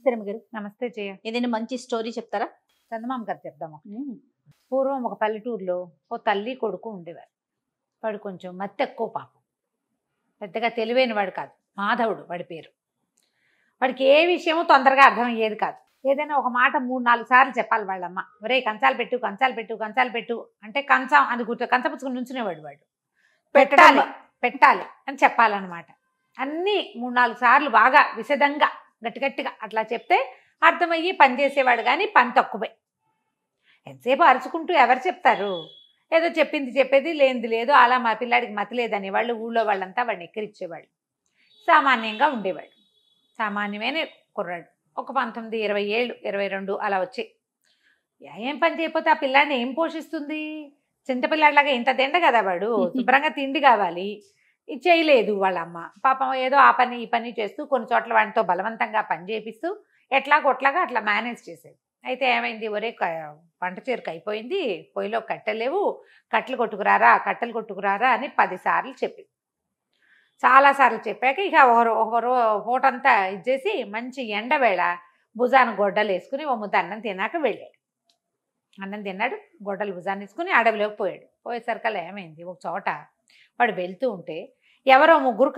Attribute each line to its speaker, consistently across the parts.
Speaker 1: నమస్తే రమగారు.
Speaker 2: నమస్తే జయ.
Speaker 1: ఏదైనా మంచి స్టోరీ చెప్తారా?
Speaker 2: చందమామ కథ చెప్దాము. పూర్వం ఒక పల్లెటూరులో ఓ తల్లి కొడుకు ఉండేవారు. వాడు కొంచెం మత్తు ఎక్కువ పాపం. పెద్దగా తెలివైన వాడు కాదు. మాధవుడు వాడి పేరు. వాడికి ఏ విషయమో తొందరగా అర్థమయ్యేది కాదు. ఏదైనా ఒక మాట 3-4 సార్లు చెప్పాలి వాళ్ళమ్మ. ఒరే కంచాలు పెట్టు కంచాలు పెట్టు కంచాలు పెట్టు అంటే కంచం అని కంచపుచ్చుకుని నుంచునేవాడు వాడు. పెట్టాలి పెట్టాలి అని చెప్పాలన్నమాట. అన్నీ 3-4 సార్లు బాగా విశదంగా గట్టిగట్టిగా అట్లా చెప్తే అర్థమయ్యి పని చేసేవాడు. కానీ పని తక్కువే. ఎంతసేపు అరుచుకుంటూ ఎవరు చెప్తారు? ఏదో చెప్పింది చెప్పేది, లేనిది లేదు. అలా మా పిల్లాడికి మతి లేదని వాళ్ళు ఊళ్ళో వాళ్ళంతా వాడిని ఎక్కిరిచ్చేవాళ్ళు. సామాన్యంగా ఉండేవాడు. సామాన్యమైన కుర్రాడు. ఒక 19-20 ఏళ్ళు 22 అలా వచ్చాయి. ఏం పని చేయకపోతే ఆ పిల్లాడిని ఏం పోషిస్తుంది? చింతపిల్లాడిలాగా ఇంత తిండ కదా వాడు. శుభ్రంగా తిండి కావాలి. ఇది చేయలేదు వాళ్ళమ్మ. పాపం ఏదో ఆ పని ఈ పని చేస్తూ కొన్ని చోట్ల వాడితో బలవంతంగా పని చేపిస్తూ ఎట్లాగొట్లాగా అట్లా మేనేజ్ చేసేది. అయితే ఏమైంది? ఒరే వంట చేరుకు అయిపోయింది, పొయ్యిలో కట్టెలేవు, కట్టెలు కొట్టుకురారా అని 10 సార్లు చెప్పింది. చాలాసార్లు చెప్పాక ఇక ఒకరు పూటంతా ఇచ్చేసి మంచి ఎండవేళ భుజాన గొడ్డలు వేసుకుని ఓ ముద్ద అన్నం తిన్నాక వెళ్ళాడు. అన్నం తిన్నాడు, గొడ్డలు భుజాన్ని వేసుకుని అడవిలోకి పోయాడు. పోయేసరికల్లా ఏమైంది? ఒక చోట వాడు వెళ్తూ ఉంటే ఎవరో ముగ్గురు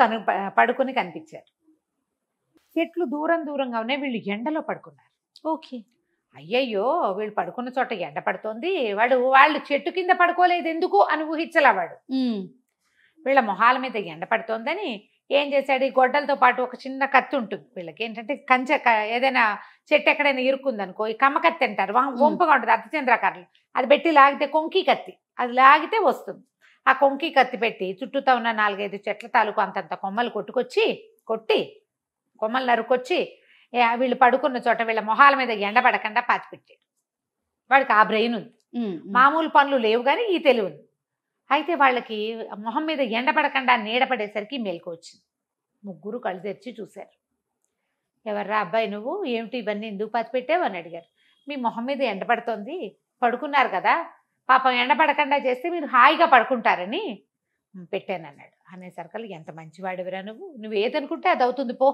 Speaker 2: పడుకుని కనిపించారు. చెట్లు దూరంగా ఉన్నాయి. వీళ్ళు ఎండలో పడుకున్నారు.
Speaker 1: ఓకే.
Speaker 2: అయ్యయ్యో వీళ్ళు పడుకున్న చోట ఎండ పడుతోంది, వాళ్ళు చెట్టు కింద పడుకోలేదు ఎందుకు అని ఊహించలా వాడు. వీళ్ళ మొహాల మీద ఎండ పడుతోందని ఏం చేశాడు? ఈ గొడ్డలతో పాటు ఒక చిన్న కత్తి ఉంటుంది వీళ్ళకి. ఏంటంటే కంచె ఏదైనా చెట్టు ఎక్కడైనా ఇరుక్కుందనుకో, ఈ కమ్మ కత్తి అంటారు, వంపుగా ఉంటుంది అర్ధచంద్రాకారంలో. అది పెట్టి లాగితే కొంకి కత్తి, అది లాగితే వస్తుంది. ఆ కొంకి కత్తి పెట్టి చుట్టూతో ఉన్న 4-5 చెట్ల తాలూకు అంతంత కొమ్మలు కొట్టి కొమ్మలు నరుకొచ్చి వీళ్ళు పడుకున్న చోట వీళ్ళ మొహాల మీద ఎండ పడకుండా పాతిపెట్టాడు. వాడికి ఆ బ్రెయిన్ ఉంది. మామూలు పనులు లేవు కానీ ఈ తెలివి ఉంది. అయితే వాళ్ళకి మొహం మీద ఎండ పడకుండా నీడ పడేసరికి మెలకు వచ్చింది. ముగ్గురు కళ్ళు తెరిచి చూశారు. ఎవర్రా అబ్బాయి నువ్వు? ఏమిటి ఇవన్నీ ఎందుకు పాతిపెట్టావు అని అడిగారు. మీ మొహం మీద ఎండ పడుతోంది, పడుకున్నారు కదా, పాపం ఎండ పడకుండా చేస్తే మీరు హాయిగా పడుకుంటారని పెట్టానన్నాడు. అనేసరికల్లా ఎంత మంచివాడివిరా నువ్వు ఏదనుకుంటే అది అవుతుంది పో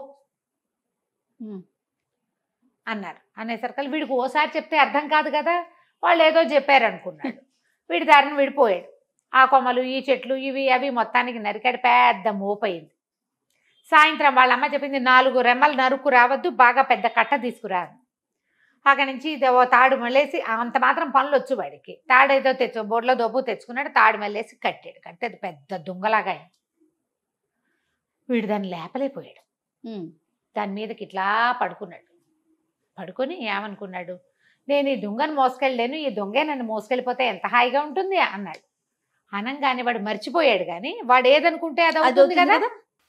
Speaker 2: అన్నారు. అనేసరికల్లా వీడికి ఓసారి చెప్తే అర్థం కాదు కదా, వాళ్ళు ఏదో చెప్పారు అనుకున్నాడు. వీడి దారిని విడిపోయాడు. ఆ కొమ్మలు ఈ చెట్లు ఇవి అవి మొత్తానికి నరికాడు. పెద్ద మోపయింది. సాయంత్రం వాళ్ళమ్మ చెప్పింది 4 రెమ్మలు నరుకు రావద్దు, బాగా పెద్ద కట్ట తీసుకురాదు. అక్కడి నుంచి ఓ తాడు మళ్ళేసి అంత మాత్రం పనులు వచ్చు వాడికి. తాడు ఏదో బోర్లో దోపు తెచ్చుకున్నాడు. తాడు మళ్ళేసి కట్టాడు. కట్టేది పెద్ద దుంగలాగా అయింది. వీడు దాన్ని లేపలేకపోయాడు. దాని మీదకి ఇట్లా పడుకున్నాడు. పడుకొని ఏమనుకున్నాడు? నేను ఈ దొంగను మోసుకెళ్ళలేను, ఈ దొంగే నన్ను మోసుకెళ్ళిపోతే ఎంత హాయిగా ఉంటుంది అన్నాడు. అనంగానే వాడు మర్చిపోయాడు. కానీ వాడు ఏదనుకుంటే అది అవుతుంది కదా.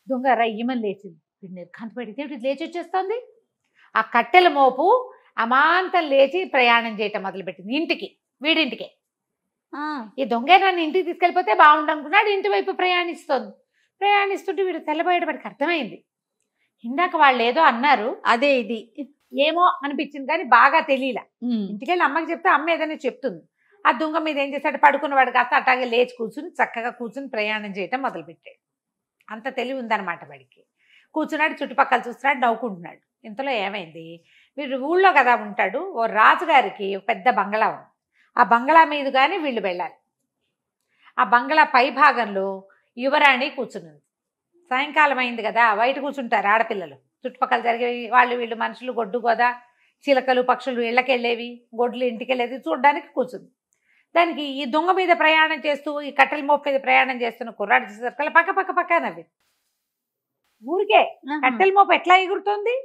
Speaker 2: దొంగ రయ్యమని లేచింది. వీడు నిర్ఘాంతపడితే లేచి వచ్చేస్తుంది. ఆ కట్టెల మోపు అమాంతం లేచి ప్రయాణం చేయటం మొదలుపెట్టింది వీడింటికే. ఈ దొంగే నన్ను ఇంటికి తీసుకెళ్ళిపోతే బాగుండనుకున్నాడు. ఇంటి వైపు ప్రయాణిస్తుంటే వీడు తెల్లబోయాడు. వాడికి అర్థమైంది, ఇందాక వాళ్ళు ఏదో అన్నారు, అదే ఇది ఏమో అనిపించింది కానీ బాగా తెలియలా. ఇంటికెళ్ళి అమ్మకి చెప్తే అమ్మ ఏదైనా చెప్తుంది. ఆ దొంగ మీద ఏం చేశాడు? పడుకున్నవాడు కాస్త అట్లాగే లేచి చక్కగా కూర్చుని ప్రయాణం చేయటం మొదలుపెట్టాడు. అంత తెలివి ఉందన్నమాట వాడికి. కూర్చున్నాడు, చుట్టుపక్కల చూస్తున్నాడు, నవ్వుకుంటున్నాడు. ఇంతలో ఏమైంది? వీడు ఊళ్ళో కదా ఉంటాడు. ఓ రాజుగారికి పెద్ద బంగళా ఉంది. ఆ బంగళా మీద కానీ వీళ్ళు వెళ్ళాలి. ఆ బంగళా పై భాగంలో యువరాణి కూర్చున్నది. సాయంకాలం అయింది కదా, బయట కూర్చుంటారు ఆడపిల్లలు. చుట్టుపక్కల జరిగేవి వీళ్ళు మనుషులు, గొడ్డు గోదా, చిలకలు పక్షులు ఇళ్ళకెళ్ళేవి, గొడ్లు ఇంటికెళ్ళేది చూడడానికి కూర్చుంది. దానికి ఈ దొంగ మీద ప్రయాణం చేస్తూ ఈ కట్టెల మోపు మీద ప్రయాణం చేస్తున్న కుర్రాడు చూసేసరికల్లా పక్క నవ్వి. ఊరికే కట్టెల మోపు ఎట్లా ఎగురుతోంది?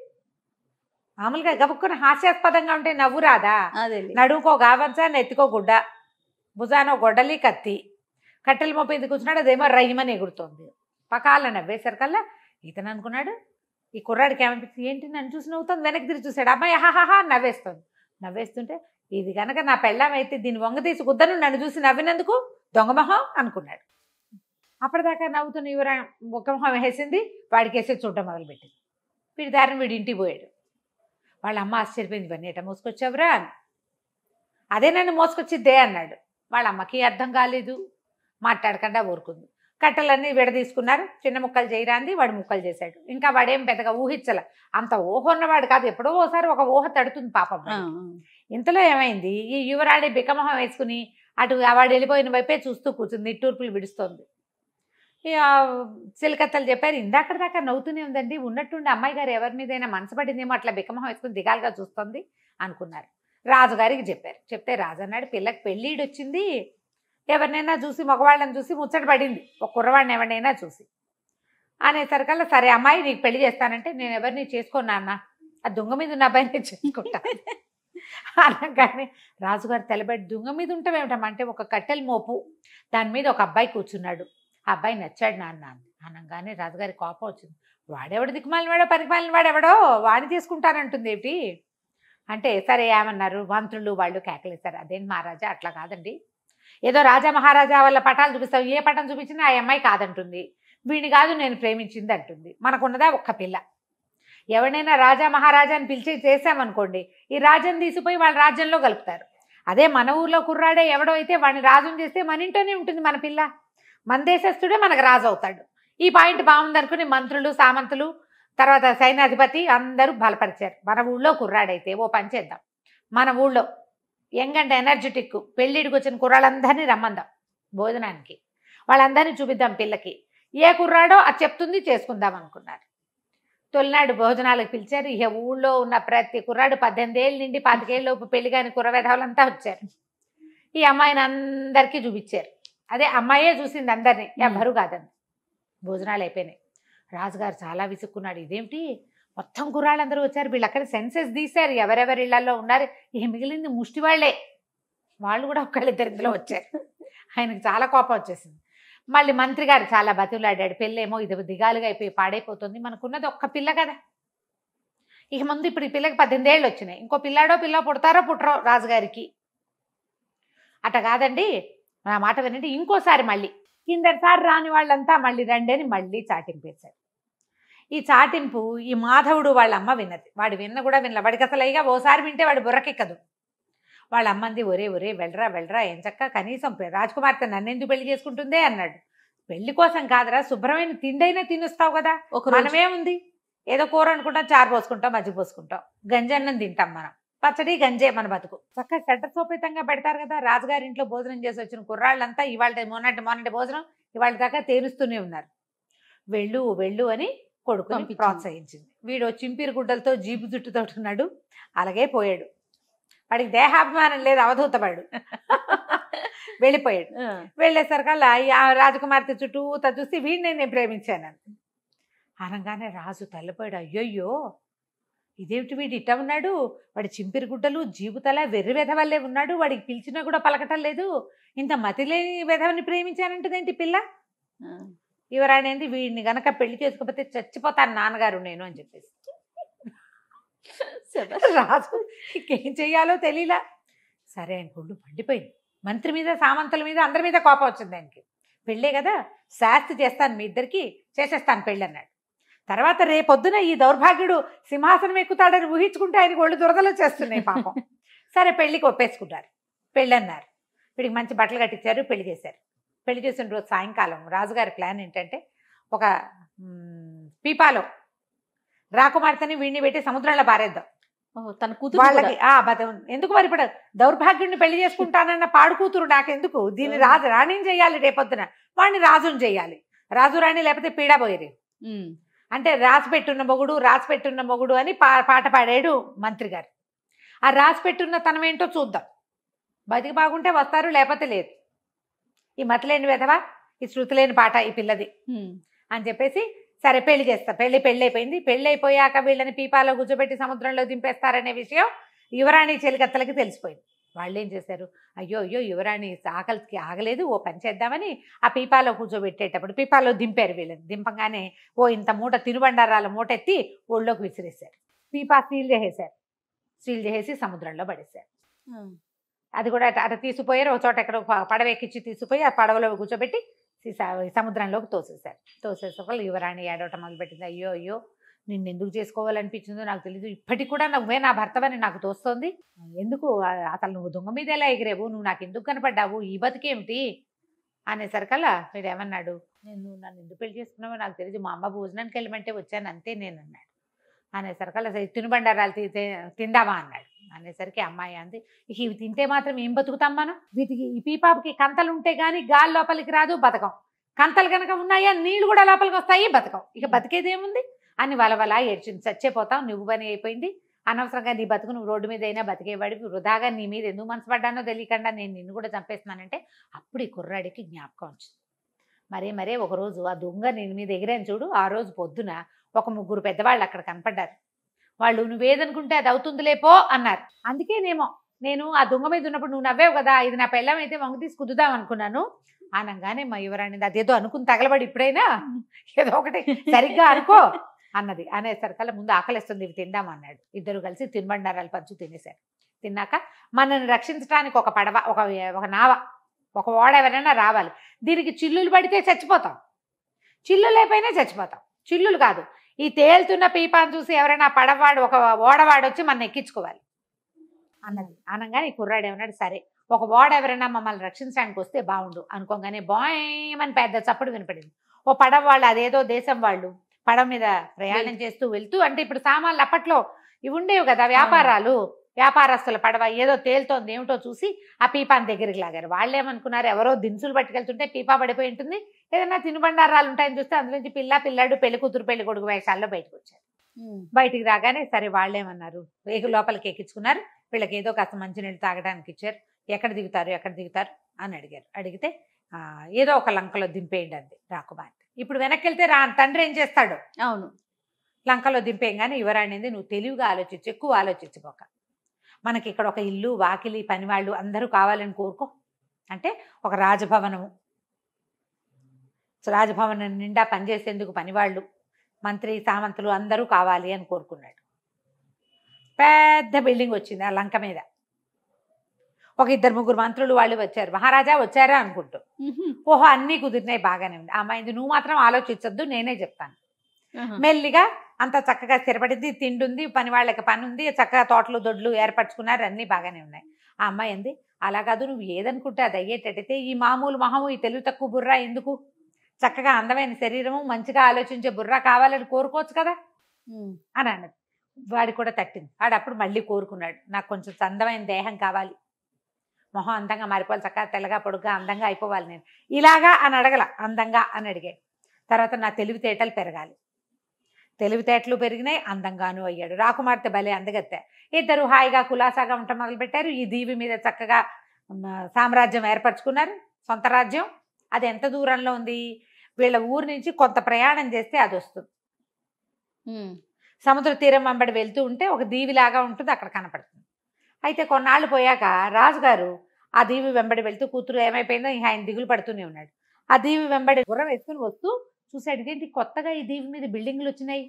Speaker 2: మామూలుగా గబుక్కున హాస్యాస్పదంగా ఉంటే నవ్వు రాదా? నడుముకో గావంచ, నెత్తికో గుడ్డ, భుజానో గొడ్డలి కత్తి, కట్టెల మోపు ఎందుకు కూర్చున్నాడు, అదేమో రయ్యమని ఎగురుతోంది. పకాల నవ్వేసరికల్లా ఇతను అనుకున్నాడు, ఈ కుర్రాడికి ఏమనిపించింది, ఏంటి నన్ను చూసి నవ్వుతుంది. వెనక్కి తిరిగి చూశాడు. అమ్మాయి హాహాహా నవ్వేస్తుంటే ఇది కనుక నా పెళ్ళాం అయితే దీన్ని వంగ తీసి గుద్దను నన్ను చూసి నవ్వినందుకు దొంగమొహం అనుకున్నాడు. అప్పటిదాకా నవ్వుతున్న యువరా ఒక మొహం వేసింది, వాడికి వేసే చూడటం మొదలుపెట్టింది. వీడి దారిని వీడి ఇంటికి పోయాడు. వాళ్ళ అమ్మ ఆశ్చర్యపోయింది, ఇవన్నీ ఎట మోసుకొచ్చావురా అని. అదే నన్ను మోసుకొచ్చిద్దే అన్నాడు. వాళ్ళ అమ్మకి అర్థం కాలేదు, మాట్లాడకుండా ఊరుకుంది. కట్టెలన్నీ విడదీసుకున్నారు. చిన్న ముక్కలు చేయరాంది వాడు ముక్కలు చేశాడు. ఇంకా వాడేం పెద్దగా ఊహించల. అంత ఊహ ఉన్నవాడు కాదు. ఎప్పుడో ఓసారి ఒక ఊహ తడుతుంది పాపం వాడికి. ఇంతలో ఏమైంది, ఈ యువరాణి బికమొహం వేసుకుని అటు వాడు వెళ్ళిపోయిన వైపే చూస్తూ కూర్చుంది. నిట్టూర్పులు విడుస్తోంది. ఇక చిలకత్తలు చెప్పారు, ఇందాకటి దాకా నవ్వుతూనే ఉందండి, ఉన్నట్టుండి అమ్మాయి గారు ఎవరి మీదైనా మనసు పడిందేమో అట్లా బికమొహం వేసుకుని దిగాలుగా చూస్తుంది అనుకున్నారు. రాజుగారికి చెప్పారు. చెప్తే రాజు అన్నాడు, పిల్లకి పెళ్ళిడు వచ్చింది, ఎవరినైనా చూసి మగవాళ్ళని చూసి ముచ్చట పడింది, ఒక కుర్రవాడిని ఎవరినైనా చూసి అనేసరికల్లా, సరే అమ్మాయి నీకు పెళ్లి చేస్తానంటే, నేను ఎవరిని చేసుకోను నాన్న, ఆ దొంగ మీద ఉన్న అబ్బాయిని చేసుకుంటా అనగానే రాజుగారు తెలబెట్టి, దొంగ మీద ఉంటామేమిటమ్మా అంటే, ఒక కట్టెల మోపు దాని మీద ఒక అబ్బాయి కూర్చున్నాడు, ఆ అబ్బాయి నచ్చాడు నాన్న అనగానే రాజుగారి కోపం వచ్చింది. వాడెవడు దిక్కుమాలిన వాడో పనికిమాలిన వాడెవడో వాడిని తీసుకుంటానంటుంది ఏమిటి అంటే, సరే ఏమన్నారు మంత్రులు వాళ్ళు కేకలేశారు. అదేంటి మహారాజా అట్లా కాదండి, ఏదో రాజా మహారాజా వాళ్ళ పటాలు చూపిస్తావు, ఏ పటం చూపించినా ఆ అమ్మాయి కాదంటుంది, వీడిని కాదు నేను ప్రేమించింది అంటుంది. మనకున్నదా ఒక్క పిల్ల, ఎవరినైనా రాజా మహారాజా అని పిలిచి చేసామనుకోండి, ఈ రాజ్యం తీసిపోయి వాళ్ళ రాజ్యంలో కలుపుతారు. అదే మన ఊర్లో కుర్రాడే ఎవడో అయితే వాడిని రాజుని చేస్తే మన ఇంట్లోనే ఉంటుంది మన పిల్ల, మన దేశస్తుడే మనకు రాజు అవుతాడు. ఈ పాయింట్ బాగుందనుకుని మంత్రులు సామంతులు తర్వాత సైన్యాధిపతి అందరూ బలపరిచారు. మన ఊళ్ళో కుర్రాడైతే ఓ పని చేద్దాం, మన ఊళ్ళో యంగ్ అండ్ ఎనర్జెటిక్ పెళ్ళిడికి వచ్చిన కుర్రాళ్ళందరినీ రమ్మందాం భోజనానికి, వాళ్ళందరినీ చూపిద్దాం పిల్లకి, ఏ కుర్రాడో అది చెప్తుంది చేసుకుందాం అనుకున్నారు. తొలినాడు భోజనాలకు పిలిచారు. ఇక ఊళ్ళో ఉన్న ప్రతి కుర్రాడు 18 ఏళ్ళ నుండి 25 ఏళ్ళలోపు పెళ్లి కాని కుర్రవేధవులంతా వచ్చారు. ఈ అమ్మాయిని అందరికీ చూపించారు. అదే అమ్మాయే చూసింది అందరినీ, ఎవ్వరూ కాదండి. భోజనాలు అయిపోయినాయి. రాజుగారు చాలా విసుక్కున్నాడు, ఇదేమిటి మొత్తం కుర్రాళ్ళందరూ వచ్చారు, వీళ్ళు అక్కడ సెన్సెస్ తీశారు ఎవరెవరి ఇళ్లలో ఉన్నారు, ఇక మిగిలింది ముష్టి వాళ్ళే, వాళ్ళు కూడా ఒకళ్ళిద్దరిలో వచ్చారు. ఆయనకు చాలా కోపం వచ్చేసింది. మళ్ళీ మంత్రి గారు చాలా బతులాడాడు, పెళ్ళేమో ఇది దిగాలుగా అయిపోయి పాడైపోతుంది, మనకున్నది ఒక్క పిల్ల కదా, ఇక ముందు ఇప్పుడు ఈ పిల్లకి 18 ఏళ్ళు వచ్చినాయి, ఇంకో పిల్లాడో పిల్ల పుడతారో పుట్టరో రాజుగారికి, అట కాదండి నా మాట వినండి, ఇంకోసారి మళ్ళీ కిందటిసారి రాని వాళ్ళంతా మళ్ళీ రండి అని మళ్ళీ చాటింపు వేశారు. ఈ చాటింపు ఈ మాధవుడు వాళ్ళ అమ్మ విన్నది. వాడు విన్న కూడా వినలే, వాడికి అసలు అయ్యగా ఓసారి వింటే వాడు బుర్రకెక్కదు. వాళ్ళ అమ్మంది, ఒరే ఒరే వెళ్ళరా వెళ్ళరా, ఏం చక్క కనీసం రాజకుమార్తె నన్నెందుకు పెళ్లి చేసుకుంటుందే అన్నాడు. పెళ్లి కోసం కాదురా, శుభ్రమైన తిండైనా తినిస్తావు కదా, మనమేముంది ఏదో కూర అనుకుంటాం, చారు పోసుకుంటాం, మజ్జిగ పోసుకుంటాం, గంజన్నం తింటాం, మనం పచ్చడి గంజే మన బతుకు, చక్కగా చెడ్డసోపేతంగా పెడతారు కదా. రాజుగారింట్లో భోజనం చేసి వచ్చిన కుర్రాళ్ళంతా ఇవాళ మొన్నటి భోజనం ఇవాళ దాకా తేరుస్తూనే ఉన్నారు. వెళ్ళు వెళ్ళు అని కొడుకుని ప్రోత్సహించింది. వీడు చింపిరి గుడ్డలతో జీబు జుట్టుతో ఉన్నాడు, అలాగే పోయాడు. వాడికి దేహాభిమానం లేదు, అవధూతవాడు. వెళ్ళిపోయాడు. వెళ్ళేసరికల్లా ఆ రాజకుమార్తె చుట్టూ చూసి వీడిని నేను ప్రేమించాను అనగానే రాజు తల్లిపోయాడు. అయ్యోయ్యో ఇదేమిటి వీడు ఇట్ట ఉన్నాడు, వాడి చింపిరి గుడ్డలు జీబుతల వెర్రి వెధవల్లే ఉన్నాడు, వాడికి పిలిచినా కూడా పలకటం లేదు, ఇంత మతిలేని వెధవని ప్రేమించానంటదేంటి పిల్ల. యువరాణి ఏంది, వీడిని గనక పెళ్లి చేసుకోకపోతే చచ్చిపోతాను నాన్నగారు నేను అని చెప్పేసి రాజు ఇంకేం చెయ్యాలో తెలియలా. సరే ఆయన ఒళ్ళు మండిపోయింది. మంత్రి మీద సామంతుల మీద అందరి మీద కోపం వచ్చింది ఆయనకి. పెళ్ళే కదా, శాస్తి చేస్తాను మీ ఇద్దరికి, చేసేస్తాను పెళ్ళి అన్నాడు. తర్వాత రేపొద్దున ఈ దౌర్భాగ్యుడు సింహాసనం ఎక్కుతాడని ఊహించుకుంటే ఆయనకు ఒళ్ళు దురదలు చేస్తున్నాయి పాపం. సరే పెళ్ళికి ఒప్పేసుకుంటారు, పెళ్ళి అన్నారు. వీడికి మంచి బట్టలు కట్టించారు, పెళ్లి చేశారు. పెళ్లి చేసిన రోజు సాయంకాలం రాజుగారి ప్లాన్ ఏంటంటే, ఒక పీపాలో రాకుమార్తెని వీడిని పెట్టి సముద్రంలో పారేద్దాం, తన కూతురు వాళ్ళకి ఎందుకు మరి ఇప్పుడు దౌర్భాగ్యుడిని పెళ్లి చేసుకుంటానన్న పాడు కూతురు నాకెందుకు, దీన్ని రాణిని చెయ్యాలి, రేపొద్దున వాడిని రాజుని చెయ్యాలి, రాజు రాణి లేకపోతే పీడా పోయేది అంటే రాసి పెట్టున్న మొగుడు అని పాట పాడాడు మంత్రి గారు. ఆ రాసి పెట్టున్న తనమేంటో చూద్దాం, బతికి బాగుంటే వస్తారు లేకపోతే లేదు, ఈ మతలేని వెధవా, ఈ శృతి లేని పాట ఈ పిల్లది అని చెప్పేసి సరే పెళ్లి చేస్తా. పెళ్లి అయిపోయింది. పెళ్లి అయిపోయాక వీళ్ళని పీపాలో కూర్చోబెట్టి సముద్రంలో దింపేస్తారనే విషయం యువరాణి చెలికత్తలకి తెలిసిపోయింది. వాళ్ళు ఏం చేశారు, అయ్యో యువరాణి ఆకలికి ఆగలేదు, ఓ పని చేద్దామని ఆ పీపాలో కూర్చోబెట్టేటప్పుడు పీపాలో దింపారు. వీళ్ళని దింపగానే ఓ ఇంత మూట తినుబండారాల మూట ఎత్తి ఒళ్ళోకి విసిరేశారు. పీపా సీల్ చేసేసి సముద్రంలో పడేశారు. అది కూడా అటు తీసుకుపోయారు, ఒక చోట ఎక్కడ పడవ ఎక్కించి తీసుకుపోయి ఆ పడవలో కూర్చోబెట్టి సముద్రంలోకి తోసేసారు. యువరాణి ఏడవటం మొదలుపెట్టింది. అయ్యో నిన్ను ఎందుకు చేసుకోవాలనిపించిందో నాకు తెలీదు, ఇప్పటికి కూడా నువ్వే నా భర్తవని నాకు తోస్తోంది, ఎందుకు అసలు నువ్వు దొంగ మీద ఎలా ఎగిరేవు, నువ్వు నాకు ఎందుకు కనపడ్డావు, ఈ బతికేమిటి అనేసరికల్లా వీడు ఏమన్నాడు, నేను నన్ను ఎందుకు పెళ్లి చేసుకున్నావో నాకు తెలియదు, మా అమ్మ భోజనానికి వెళ్ళమంటే వచ్చాను అంతే నేను అన్నాడు. అనేసరికల్లా సరే తినుబండారాలు తిందామా అన్నాడు. అనేసరికి అమ్మాయి అంది, ఇక ఇవి తింటే మాత్రం ఏం బతుకుతాం మనం, వీటికి ఈ పీపాపుకి కంతలు ఉంటే గానీ గాలి లోపలికి రాదు, బతకం. కంతలు కనుక ఉన్నాయా నీళ్లు కూడా లోపలికి వస్తాయి, బతకం. ఇక బతికేదేముంది అని వలవలా ఏడ్చింది. చచ్చిపోతాం, నువ్వు పని అయిపోయింది, అనవసరంగా నీ బతుకు నువ్వు రోడ్డు మీద అయినా బతికేవాడివి, వృధాగా నీ మీద ఎందుకు మనసు పడ్డానో తెలియకుండా నేను నిన్ను కూడా చంపేస్తున్నానంటే అప్పుడు ఈ కుర్రాడికి జ్ఞాపకం వచ్చింది. మరే ఒకరోజు ఆ దొంగ నేను మీద ఎగిరాను చూడు, ఆ రోజు పొద్దున ఒక 3 పెద్దవాళ్ళు అక్కడ కనపడ్డారు. వాళ్ళు నువ్వేదనుకుంటే అది అవుతుందిలే పో అన్నారు. అందుకేనేమో నేను ఆ దొంగ మీద ఉన్నప్పుడు నువ్వు నవ్వేవు కదా, ఇది నా పెళ్ళం అయితే వంగు తీసి కుద్దుదాం అనుకున్నాను అనగానే మా యువరాణి అదేదో అనుకుని తగలబడి ఇప్పుడైనా ఏదో ఒకటి సరిగ్గా అనుకో అన్నది. అనేసరికల్లా ముందు ఆకలిస్తుంది ఇవి తిందాం అన్నాడు. ఇద్దరు కలిసి తినుబండారాలు పంచు తినేశారు. తిన్నాక మనల్ని రక్షించడానికి ఒక పడవ, ఒక నావ, ఒక ఓడ ఎవరైనా రావాలి. దీనికి చిల్లులు పడితే చచ్చిపోతాం, చిల్లు లేకపోయినా చచ్చిపోతాం. చిల్లులు కాదు, ఈ తేలుతున్న పీపాను చూసి ఎవరైనా పడవాడు ఒక ఓడవాడు వచ్చి మన ఎక్కించుకోవాలి అన్నది. అనగానే ఈ కుర్రాడు ఏమన్నాడు, సరే ఒక ఓడ ఎవరైనా మమ్మల్ని రక్షించడానికి వస్తే బాగుండు అనుకోగానే బాయమని పెద్ద చప్పుడు వినపడింది. ఓ పడవ వాళ్ళు, అదేదో దేశం వాళ్ళు పడవ మీద ప్రయాణం చేస్తూ వెళ్తూ, అంటే ఇప్పుడు సామాన్లు అప్పట్లో ఇవి ఉండేవి కదా వ్యాపారాలు, వ్యాపారస్తుల పడవ ఏదో తేలుతోంది ఏమిటో చూసి ఆ పీపాని దగ్గరికి లాగారు. వాళ్ళు ఏమనుకున్నారు, ఎవరో దినుసులు పట్టుకెళ్తుంటే పీపా పడిపోయి ఉంటుంది, ఏదైనా తినుబండారాలు ఉంటాయని చూస్తే అందులోంచి పిల్లాడు పెళ్లి కూతురు పెళ్లి కొడుకు వేషాల్లో బయటకు వచ్చారు. బయటికి రాగానే సరే వాళ్ళేమన్నారు, వేగు లోపలికి ఎక్కించుకున్నారు. వీళ్ళకి ఏదో కాస్త మంచినీళ్ళు తాగడానికి ఇచ్చారు. ఎక్కడ దిగుతారు అని అడిగారు. అడిగితే ఏదో ఒక లంకలో దింపేయండి అంది రాకుమార్తె. ఇప్పుడు వెనక్కి వెళ్తే తండ్రి ఏం చేస్తాడు, అవును లంకలో దింపేయంగానే యువరాణింది, నువ్వు తెలివిగా ఆలోచించి ఎక్కువ ఆలోచించబోక, మనకి ఇక్కడ ఒక ఇల్లు వాకిలి పనివాళ్ళు అందరూ కావాలని కోరుకో. అంటే ఒక రాజభవనం నిండా పనిచేసేందుకు పనివాళ్ళు, మంత్రి సామంతులు అందరూ కావాలి అని కోరుకున్నాడు. పెద్ద బిల్డింగ్ వచ్చింది ఆ లంక మీద. ఒక 2-3 మంత్రులు వాళ్ళు వచ్చారు. మహారాజా వచ్చారా అనుకుంటూ. ఓహో అన్నీ కుదిరినాయి, బాగానే ఉంది. అమ్మాయింది, నువ్వు మాత్రం ఆలోచించొద్దు, నేనే చెప్తాను. మెల్లిగా అంత చక్కగా స్థిరపడింది, తిండుంది, పని వాళ్ళకి పని ఉంది, చక్కగా తోటలు దొడ్లు ఏర్పరచుకున్నారు, అన్నీ బాగానే ఉన్నాయి. ఆ అమ్మాయి అంది, అలా కాదు, నువ్వు ఏదనుకుంటే అది అయ్యేటట్టయితే ఈ మామూలు మొహము, ఈ తెలివి తక్కువ బుర్ర ఎందుకు, చక్కగా అందమైన శరీరము, మంచిగా ఆలోచించే బుర్ర కావాలని కోరుకోవచ్చు కదా అని అన్నది. వాడి కూడా తట్టింది. వాడు అప్పుడు మళ్ళీ కోరుకున్నాడు, నాకు కొంచెం అందమైన దేహం కావాలి, మొహం అందంగా మారిపోవాలి, చక్కగా తెల్లగా పొడుగ్గా అందంగా అయిపోవాలి, నేను ఇలాగా అని అడగల, అందంగా అని అడిగాడు. తర్వాత నా తెలివితేటలు పెరగాలి, తెలివితేటలు పెరిగినాయి, అందంగాను అయ్యాడు. రాకుమార్తె భలే అందగత్తె. ఇద్దరు హాయిగా కులాసాగా ఉండటం మొదలుపెట్టారు. ఈ దీవి మీద చక్కగా సామ్రాజ్యం ఏర్పరచుకున్నారు, సొంత రాజ్యం. అది ఎంత దూరంలో ఉంది, వీళ్ళ ఊరు నుంచి కొంత ప్రయాణం చేస్తే అది వస్తుంది. సముద్ర తీరం వెంబడి వెళ్తూ ఉంటే ఒక దీవిలాగా ఉంటుంది, అక్కడ కనపడుతుంది. అయితే కొన్నాళ్ళు పోయాక రాజుగారు ఆ దీవి వెంబడి వెళ్తూ, కూతురు ఏమైపోయిందో ఆయన దిగులు పడుతూనే ఉన్నాడు. ఆ దీవి వెంబడి గుర్రం వేసుకుని వస్తూ చూశాడు, ఇదేంటి కొత్తగా ఈ దీవి మీద బిల్డింగ్లు వచ్చినాయి,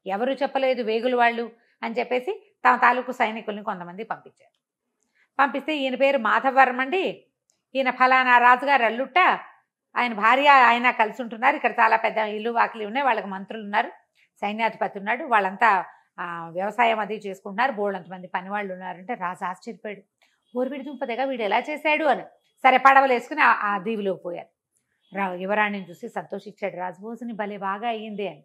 Speaker 2: ఎవరు చెప్పలేదు వేగులు వాళ్ళు అని చెప్పేసి తమ తాలూకు సైనికుల్ని కొంతమంది పంపించారు. పంపిస్తే ఈయన పేరు మాధవవర్మ అండి, ఈయన ఫలానా రాజుగారు అల్లుట్ట, ఆయన భార్య ఆయన కలిసి ఉంటున్నారు, ఇక్కడ చాలా పెద్ద ఇల్లు వాకిలి ఉన్నాయి, వాళ్ళకి మంత్రులు ఉన్నారు, సైన్యాధిపతి ఉన్నాడు, వాళ్ళంతా వ్యవసాయం అది చేసుకుంటున్నారు, బోళ్ళంతమంది పని వాళ్ళు ఉన్నారంటే రాజు ఆశ్చర్యపోయాడు. ఊరివిడి దుంపదగా వీడు ఎలా చేశాడు అని. సరే పడవలు వేసుకుని ఆ దీవిలోకి పోయారు. యువరాణిని చూసి సంతోషించాడు రాజు, భోజని భలే బాగా అయ్యింది అని.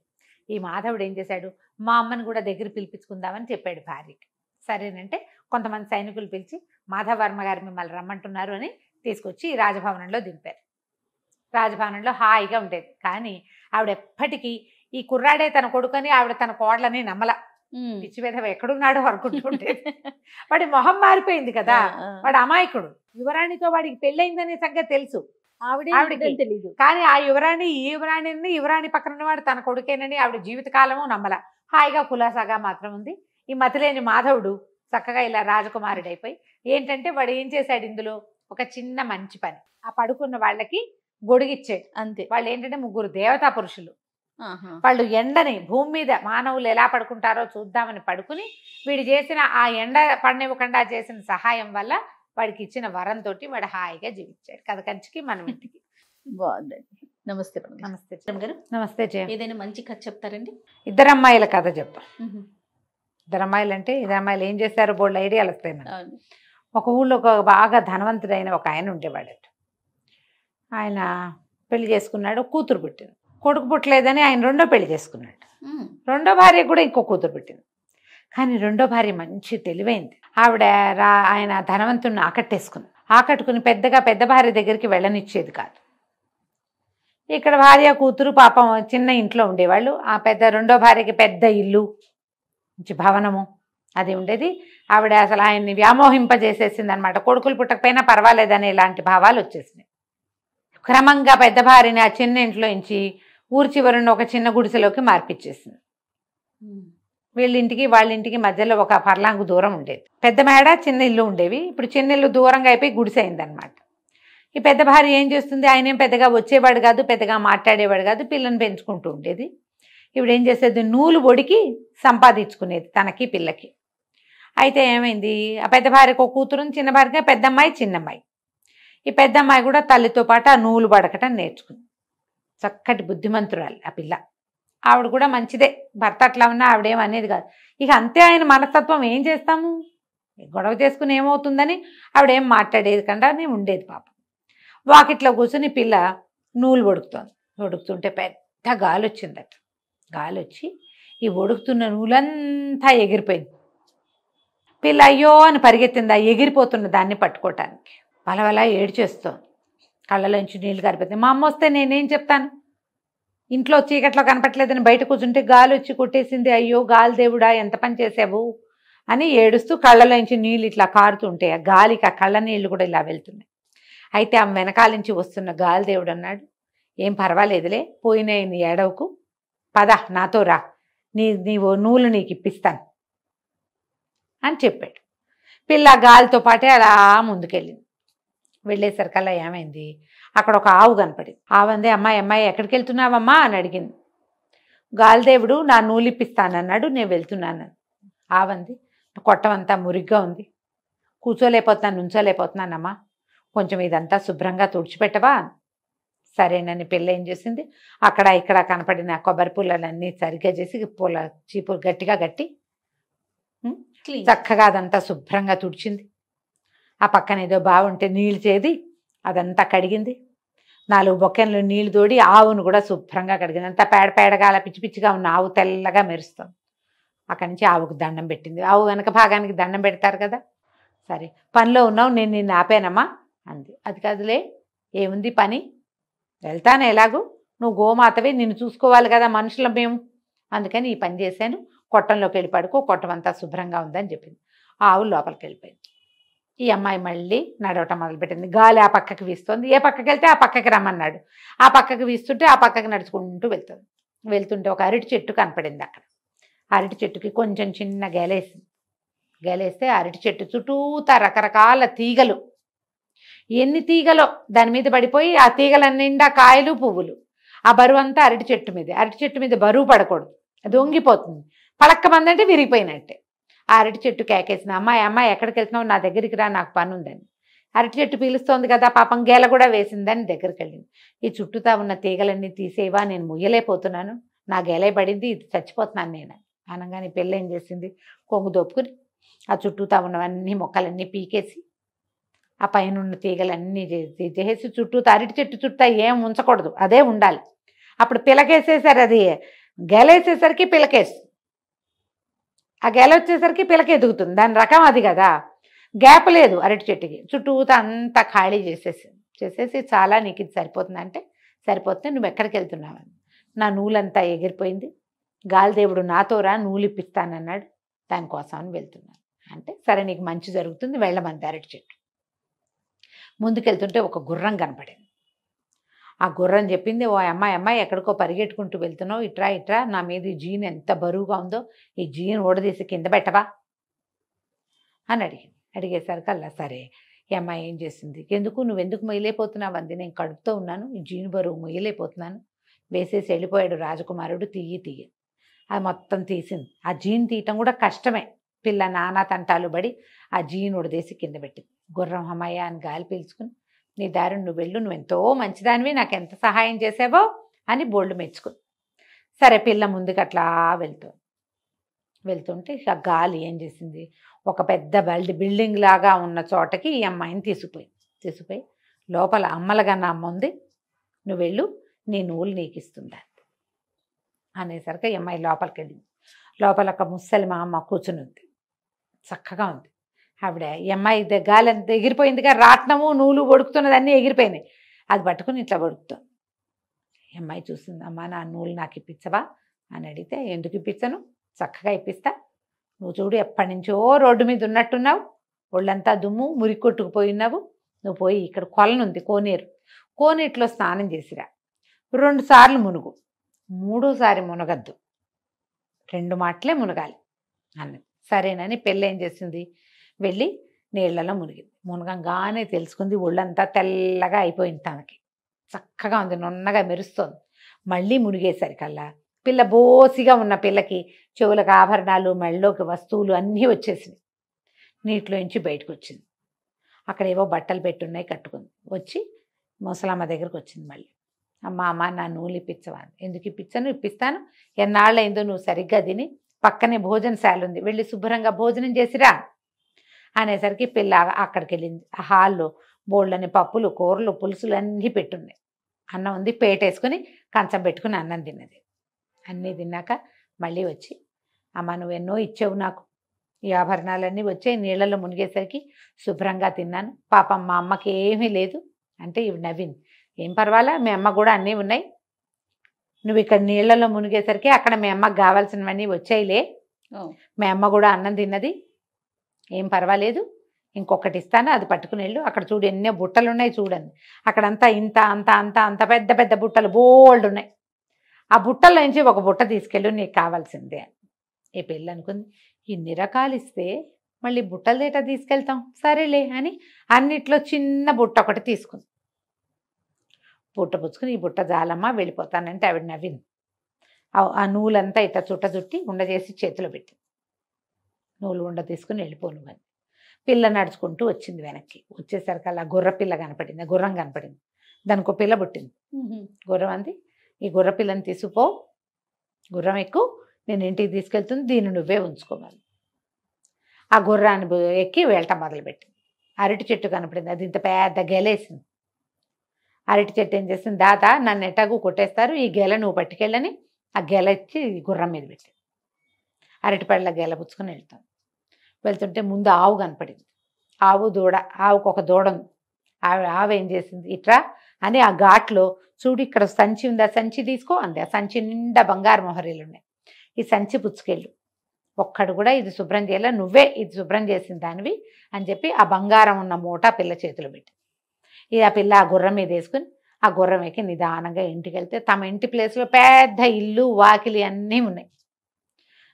Speaker 2: ఈ మాధవుడు ఏం చేశాడు, మా అమ్మని కూడా దగ్గర పిలిపించుకుందామని చెప్పాడు భార్యకి. సరేనంటే కొంతమంది సైనికులు పిలిచి మాధవవర్మ గారు మిమ్మల్ని రమ్మంటున్నారు అని తీసుకొచ్చి రాజభవనంలో దింపారు. రాజభవనంలో హాయిగా ఉండేది. కానీ ఆవిడ ఎప్పటికీ ఈ కుర్రాడే తన కొడుకని ఆవిడ తన కోడలని నమ్మల. పిచ్చి మీద ఎక్కడున్నాడో అనుకుంటుండేది. వాడి మొహం మారిపోయింది కదా, వాడు అమాయకుడు. యువరాణితో వాడికి పెళ్ళయిందనే సంగతి తెలుసు, ఆవిడకి తెలియదు. కానీ ఆ యువరాణి పక్కన ఉన్నవాడు తన కొడుకేనని ఆవిడ జీవితకాలము నమ్మల. హాయిగా కులాసాగా మాత్రం ఉంది. ఈ మతిలేని మాధవుడు చక్కగా ఇలా రాజకుమారుడైపోయి ఏంటంటే వాడు ఏం చేశాడు, ఇందులో ఒక చిన్న మంచి పని, ఆ పడుకున్న వాళ్ళకి గొడుగిచ్చాడు అంతే. వాళ్ళు ఏంటంటే 3 దేవతా పురుషులు. వాళ్ళు ఎండని భూమి మీద మానవులు ఎలా పడుకుంటారో చూద్దామని పడుకుని వీడు చేసిన ఆ ఎండ పడనివ్వకుండా చేసిన సహాయం వల్ల వాడికి ఇచ్చిన వరంతో వాడు హాయిగా జీవించాడు. కథ కంచికి మనం ఇంటికి.
Speaker 1: బాగుందండి. నమస్తే.
Speaker 2: నమస్తే గారు. నమస్తే.
Speaker 1: ఏదైనా మంచి కథ చెప్తారండి?
Speaker 2: 2 అమ్మాయిల కథ చెప్తాం. 2 అమ్మాయిలు అంటే 2 అమ్మాయిలు ఏం చేశారో బోల్డ్ ఐడియాలు వస్తాయి మనకి. ఒక ఊళ్ళో ఒక బాగా ధనవంతుడైన ఒక ఆయన ఉండేవాడట. ఆయన పెళ్లి చేసుకున్నాడు, కూతురు పుట్టింది. కొడుకు పుట్టలేదని ఆయన రెండో పెళ్లి చేసుకున్నాడు. రెండో భార్య కూడా ఇంకో కూతురు పుట్టింది. కానీ రెండో భార్య మంచి తెలివైంది. ఆవిడ ఆయన ధనవంతుడిని ఆకట్టేసుకుంది. ఆకట్టుకుని పెద్ద భార్య దగ్గరికి వెళ్ళనిచ్చేది కాదు. ఇక్కడ భార్య కూతురు పాపం చిన్న ఇంట్లో ఉండేవాళ్ళు. ఆ రెండో భార్యకి పెద్ద ఇల్లు, మంచి భవనము అది ఉండేది. ఆవిడ అసలు ఆయన్ని వ్యామోహింపజేసేసింది అనమాట. కొడుకులు పుట్టకపోయినా పర్వాలేదనే ఇలాంటి భావాలు వచ్చేసినాయి. క్రమంగా పెద్ద భార్యని ఆ చిన్న ఇంట్లో నుంచి ఊరి చివరన ఒక చిన్న గుడిసెలోకి మార్పిచ్చేసింది. వీళ్ళింటికి వాళ్ళింటికి మధ్యలో ఒక పర్లాంగు దూరం ఉండేది. పెద్ద మేడ చిన్న ఇల్లు ఉండేవి. ఇప్పుడు చిన్న ఇల్లు దూరంగా అయిపోయి గుడిసె అయిందనమాట. ఈ పెద్ద భార్య ఏం చేస్తుంది, ఆయన ఏం పెద్దగా వచ్చేవాడు కాదు, పెద్దగా మాట్లాడేవాడు కాదు, పిల్లని పెంచుకుంటూ ఉండేది. ఇప్పుడు ఏం చేసేది, నూలు ఒడికి సంపాదించుకునేది తనకి పిల్లకి. అయితే ఏమైంది, ఆ పెద్ద భార్యకు ఒక కూతురు, చిన్న భార్యకి పెద్దమ్మాయి చిన్నమ్మాయి. ఈ పెద్దమ్మాయి కూడా తల్లితో పాటు ఆ నూలు బడకటం నేర్చుకుంది. చక్కటి బుద్ధిమంతురాలు ఆ పిల్ల. ఆవిడ కూడా మంచిదే, భర్త అట్లా ఉన్నా ఆవిడేం అనేది కాదు. ఇక అంతే ఆయన మనస్తత్వం, ఏం చేస్తాము, గొడవ చేసుకుని ఏమవుతుందని ఆవిడేం మాట్లాడేది కంటే ఉండేది. పాపం వాకిట్లో కూర్చుని పిల్ల నూలు ఒడుకుతుంటే పెద్ద గాలి వచ్చిందట. గాలి వచ్చి ఈ ఒడుకుతున్న నూలంతా ఎగిరిపోయింది. పిల్ల అయ్యో అని పరిగెత్తింది ఆ ఎగిరిపోతున్న దాన్ని పట్టుకోవటానికి. వలవలా ఏడ్చేస్తోంది, కళ్ళలోంచి నీళ్ళు గారిపోతుంది. మా అమ్మ వస్తే నేనేం చెప్తాను, ఇంట్లో చీకట్లో కనపట్లేదని బయట కూర్చుంటే గాలి వచ్చి కొట్టేసింది, అయ్యో గాలి దేవుడా ఎంత పని చేసావు అని ఏడుస్తూ కళ్ళలోంచి నీళ్ళు ఇట్లా కారుతుంటే ఆ గాలికి ఆ కళ్ళ నీళ్ళు కూడా ఇలా వెళ్తున్నాయి. అయితే ఆమె వెనకాల నుంచి వస్తున్న గాలి దేవుడు అన్నాడు, ఏం పర్వాలేదులే, పోయినాయి నీ ఏడవకు, పద నాతో రా, నీవు నూలు నీకు ఇప్పిస్తాను అని చెప్పాడు. పిల్ల గాలితో పాటే అలా ముందుకెళ్ళింది. వెళ్ళేసరికల్లా ఏమైంది, అక్కడ ఒక ఆవు కనపడింది. ఆవంది, అమ్మాయి ఎక్కడికి వెళ్తున్నావమ్మా అని అడిగింది. గాలిదేవుడు నా నూలు ఇప్పిస్తానన్నాడు, నేను వెళ్తున్నాను. ఆవంది, కొట్టమంతా మురిగ్గా ఉంది, కూర్చోలేకపోతున్నాను, నుంచోలేకపోతున్నానమ్మా, కొంచెం ఇదంతా శుభ్రంగా తుడిచిపెట్టవా. సరేనని పిల్ల ఏం చేసింది, అక్కడ ఇక్కడ కనపడిన కొబ్బరి పుల్లలన్నీ సరిగ్గా చేసి చీపు గట్టిగా కట్టి చక్కగా అదంతా శుభ్రంగా తుడిచింది. ఆ పక్కన ఏదో బాగుంటే నీళ్ళు చేది అదంతా కడిగింది. 4 బొక్కెన్లు నీళ్లు తోడి ఆవును కూడా శుభ్రంగా కడిగింది. అంతా పేడగా అలా పిచ్చి పిచ్చిగా ఉన్న ఆవు తెల్లగా మెరుస్తుంది. అక్కడి నుంచి ఆవుకు దండం పెట్టింది. ఆవు వెనక భాగానికి దండం పెడతారు కదా. సరే పనిలో ఉన్నావు, నేను నిన్ను ఆపానమ్మా అంది. అది కాదులే, ఏముంది పని, వెళ్తాను ఎలాగూ, నువ్వు గోమాతవే, నిన్ను చూసుకోవాలి కదా మనుషులం మేము, అందుకని ఈ పని చేశాను, కొట్టంలోకి వెళ్ళి పడుకో, కొట్టమంతా శుభ్రంగా ఉందని చెప్పింది. ఆవు లోపలికి వెళ్ళిపోయింది. ఈ అమ్మాయి మళ్ళీ నడవటం మొదలుపెట్టింది. గాలి ఆ పక్కకి వీస్తుంది, ఏ పక్కకి వెళ్తే ఆ పక్కకి రమ్మన్నాడు. ఆ పక్కకి వీస్తుంటే ఆ పక్కకి నడుచుకుంటూ వెళ్తుంటే ఒక అరటి చెట్టు కనపడింది. అక్కడ అరటి చెట్టుకి కొంచెం చిన్న గేలేస్తే అరటి చెట్టు చుట్టూతా రకరకాల తీగలు, ఎన్ని తీగలో దాని మీద పడిపోయి ఆ తీగలన్నిండా కాయలు పువ్వులు. ఆ బరువు అంతా అరటి చెట్టు మీద బరువు పడకూడదు, అది వంగిపోతుంది. పడక్కమందంటే విరిగిపోయినట్టే. ఆ అరటి చెట్టు కేకేసిన, అమ్మాయి ఎక్కడికి వెళ్తున్నావు, నా దగ్గరికి రా, నాకు పని ఉందని. అరటి చెట్టు పీలుస్తోంది కదా, పాపం గేల కూడా వేసిందని దగ్గరికి వెళ్ళింది. ఈ చుట్టూతా ఉన్న తీగలన్నీ తీసేవా, నేను ముయ్యలేకపోతున్నాను, నా గేలే పడింది, ఇది చచ్చిపోతున్నాను నేను అనగానే పిల్ల ఏం చేసింది, కొంగు దొప్పుకుని ఆ చుట్టూతా ఉన్నవన్నీ మొక్కలన్నీ పీకేసి ఆ పైన ఉన్న తీగలన్నీ చేసి చుట్టూతా అరటి చెట్టు చుట్టూ ఏం ఉంచకూడదు, అదే ఉండాలి. అప్పుడు పిలకేసేసారు, అది గెలేసేసరికి పిలకేస్తుంది, ఆ గెల వచ్చేసరికి పిలక ఎదుగుతుంది, దాని రకం అది కదా. గ్యాప్ లేదు అరటి చెట్టుకి, చుట్టూతా అంతా ఖాళీ చేసేసి చాలా నీకు ఇది సరిపోతుందంటే సరిపోతుంది, నువ్వు ఎక్కడికి వెళ్తున్నావని. నా నూలంతా ఎగిరిపోయింది, గాలిదేవుడు నాతో రా, నూలు ఇప్పిస్తానన్నాడు, దానికోసం అని వెళ్తున్నాను అంటే, సరే నీకు మంచి జరుగుతుంది, వెళ్ళమంది. అరటి చెట్టు ముందుకెళ్తుంటే ఒక గుర్రం కనపడింది. ఆ గుర్రం చెప్పింది, ఓ అమ్మాయి ఎక్కడికో పరిగెట్టుకుంటూ వెళ్తున్నావు, ఇట్రా, నా మీద ఈ జీన్ ఎంత బరువుగా ఉందో, ఈ జీన్ ఓడదీసి కింద పెట్టవా అని అడిగేసరికల్లా సరే. ఈ అమ్మాయి ఏం చేసింది, నువ్వెందుకు మొయ్యలేకపోతున్నావు అంది. నేను కడుపుతో ఉన్నాను, ఈ జీన్ బరువు మొయ్యలేకపోతున్నాను, వేసేసి వెళ్ళిపోయాడు రాజకుమారుడు, తీయి అది మొత్తం తీసింది. ఆ జీన్ తీయటం కూడా కష్టమే, పిల్ల నానా తంటాలు పడి ఆ జీన్ ఓడదీసి కింద పెట్టింది. గుర్రం అమ్మాయి అని గాలి పీల్చుకుని, నీ దారి నువ్వు వెళ్ళు, నువ్వు ఎంతో మంచిదానివి, నాకు ఎంత సహాయం చేసావో అని బోల్డ్ మెచ్చుకుంది. సరే పిల్ల ముందుకు అట్లా వెళ్తుంటే ఇక గాలి ఏం చేసింది, ఒక పెద్ద బిల్డింగ్ లాగా ఉన్న చోటకి ఈ అమ్మాయిని తీసుకుపోయి లోపల అమ్మలగన్న అమ్మ ఉంది, నువ్వు వెళ్ళు, నీ నూలు నీకు ఇస్తుందా అనేసరికి ఈ అమ్మాయి లోపలికి వెళ్ళింది. లోపల ఒక ముసలి మా అమ్మ కూర్చుని ఉంది, చక్కగా ఉంది. ఆవిడ ఈ అమ్మాయి గాలి అంత ఎగిరిపోయిందిగా, రాట్నము నూలు వడుకుతున్నది అన్నీ ఎగిరిపోయినాయి. అది పట్టుకుని ఇట్లా వడుకుతుంది. ఈ అమ్మాయి చూసింది, అమ్మ నా నూలు నాకు ఇప్పించవా అని అడిగితే, ఎందుకు ఇప్పించను, చక్కగా ఇప్పిస్తా. నువ్వు చూడు ఎప్పటి నుంచో రోడ్డు మీద ఉన్నట్టున్నావు, ఒళ్ళంతా దుమ్ము మురికి కొట్టుకుపోయినావు. నువ్వు పోయి ఇక్కడ కొలనుంది కోనేరు, కోనేటిలో స్నానం చేసిరా, 2 సార్లు మునుగు, 3ఓసారి మునగద్దు, 2 మాటలే మునగాలి అన్నది. సరేనని పెళ్ళి ఏం చేసింది, వెళ్ళి నీళ్లలో మునిగింది. మునగంగానే తెలుసుకుంది ఒళ్ళంతా తెల్లగా అయిపోయింది, తనకి చక్కగా ఉంది, నున్నగా మెరుస్తోంది. మళ్ళీ మునిగేసరికల్లా పిల్ల బోసిగా ఉన్న పిల్లకి చెవులకు ఆభరణాలు, మెళ్ళలోకి వస్తువులు అన్నీ వచ్చేసినాయి. నీటిలోంచి బయటకు వచ్చింది. అక్కడ ఏవో బట్టలు పెట్టున్నాయి, కట్టుకుంది. వచ్చి ముసలమ్మ దగ్గరకు వచ్చింది. మళ్ళీ అమ్మ నా నూలు ఇప్పించవా, ఎందుకు ఇప్పించాను, ఇప్పిస్తాను, ఎన్నాళ్ళైందో నువ్వు సరిగ్గా తిని, పక్కనే భోజనశాల ఉంది, వెళ్ళి శుభ్రంగా భోజనం చేసిరా అనేసరికి పిల్ల అక్కడికి వెళ్ళింది. ఆ హాల్లో బోళ్ళని పప్పులు, కూరలు, పులుసులు అన్నీ పెట్టున్నాయి. అన్నం ఉంది, పేటేసుకుని కంచం పెట్టుకుని అన్నం తిన్నది. అన్నీ తిన్నాక మళ్ళీ వచ్చి, అమ్మ నువ్వెన్నో ఇచ్చావు నాకు, ఈ ఆభరణాలన్నీ వచ్చాయి, నీళ్ళలో మునిగేసరికి శుభ్రంగా తిన్నాను, పాపం మా అమ్మకి ఏమీ లేదు అంటే ఇవి నవ్వింది. ఏం పర్వాలా, మీ అమ్మ కూడా అన్నీ ఉన్నాయి, నువ్వు ఇక్కడ నీళ్ళలో మునిగేసరికి అక్కడ మీ అమ్మకి కావాల్సినవన్నీ వచ్చాయిలే, మీ అమ్మ కూడా అన్నం తిన్నది, ఏం పర్వాలేదు, ఇంకొకటి ఇస్తాను, అది పట్టుకుని వెళ్ళు, అక్కడ చూడు ఎన్నో బుట్టలు ఉన్నాయి చూడండి, అక్కడంతా ఇంత అంత అంత అంత పెద్ద పెద్ద బుట్టలు బోల్డ్ ఉన్నాయి, ఆ బుట్టల నుంచి ఒక బుట్ట తీసుకెళ్ళు, నీకు కావాల్సిందే అని. ఈ పిల్ల అనుకుంది, ఇన్ని రకాలు ఇస్తే మళ్ళీ బుట్టల దేట తీసుకెళ్తాం, సరేలే అని అన్నిట్లో చిన్న బుట్ట ఒకటి తీసుకుంది. బుట్ట పుచ్చుకుని, ఈ బుట్ట జాలమ్మ వెళ్ళిపోతానంటే ఆవిడ నవ్వింది. ఆ నూలంతా ఇట్లా చుట్ట చుట్టి ఉండ చేసి చేతిలో పెట్టింది. నూలు ఉండ తీసుకుని వెళ్ళిపోను అని. పిల్ల నడుచుకుంటూ వచ్చింది వెనక్కి. వచ్చేసరికి అలా గుర్ర పిల్ల కనపడింది, గుర్రం కనపడింది, దానికి ఒక పిల్ల పుట్టింది. గుర్రం అంది, ఈ గుర్ర పిల్లని తీసుకుపో, గుర్రం ఎక్కువ, నేను ఇంటికి తీసుకెళ్తుంది, దీన్ని నువ్వే ఉంచుకోవాలి. ఆ గుర్రాన్ని ఎక్కి వెళ్ళటం మొదలుపెట్టింది. అరటి చెట్టు కనపడింది, అది ఇంత పెద్ద గెలేసింది. అరటి చెట్టు ఏం చేసింది, దాత నన్ను ఎట్టాగు కొట్టేస్తారు, ఈ గెల నువ్వు పట్టుకెళ్ళని ఆ గెల ఇచ్చి గుర్రం మీద పెట్టింది. అరటి పళ్ళ గెల పుచ్చుకొని వెళ్తాను. వెళ్తుంటే ముందు ఆవు కనపడింది, ఆవు దూడ, ఆవుకు ఒక దూడ ఉంది. ఆవు ఏం చేసింది, ఇట్రా అని ఆ ఘాట్లో చూడు ఇక్కడ సంచి ఉంది, ఆ సంచి తీసుకో అంది. ఆ సంచి నిండా బంగారు మొహరీలు ఉన్నాయి, ఈ సంచి పుచ్చుకెళ్ళు, ఒక్కడు కూడా ఇది శుభ్రం చేయాల, నువ్వే ఇది శుభ్రం చేసిన దానివి అని చెప్పి ఆ బంగారం ఉన్న మూట పిల్ల చేతిలో పెట్టి, ఆ పిల్ల ఆ గుర్రం మీద వేసుకుని ఆ గుర్రం ఎక్కి నిదానంగా ఇంటికి వెళ్తే తమ ఇంటి ప్లేస్లో పెద్ద ఇల్లు వాకిలి అన్నీ ఉన్నాయి.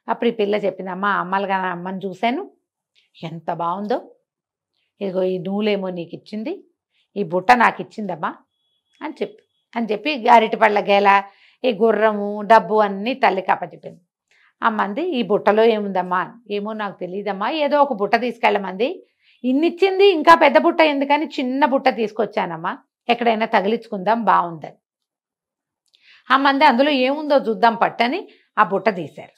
Speaker 2: అప్పుడు ఈ పిల్ల చెప్పింది, అమ్మలుగా అమ్మని చూశాను, ఎంత బాగుందో, ఇదిగో ఈ నూలేమో నీకు ఇచ్చింది, ఈ బుట్ట నాకు ఇచ్చిందమ్మా అని చెప్పి అరటి పళ్ళ గెల, ఈ గుర్రము, డబ్బు అన్నీ తల్లికి అప్పచెప్పింది. అమ్మంది, ఈ బుట్టలో ఏముందమ్మా, ఏమో నాకు తెలియదమ్మా, ఏదో ఒక బుట్ట తీసుకెళ్ళమంది, ఇన్నిచ్చింది, ఇంకా పెద్ద బుట్ట ఎందుకని చిన్న బుట్ట తీసుకొచ్చానమ్మా, ఎక్కడైనా తగిలించుకుందాం బాగుందని. అమ్మంది, అందులో ఏముందో చూద్దాం పట్టని ఆ బుట్ట తీశారు.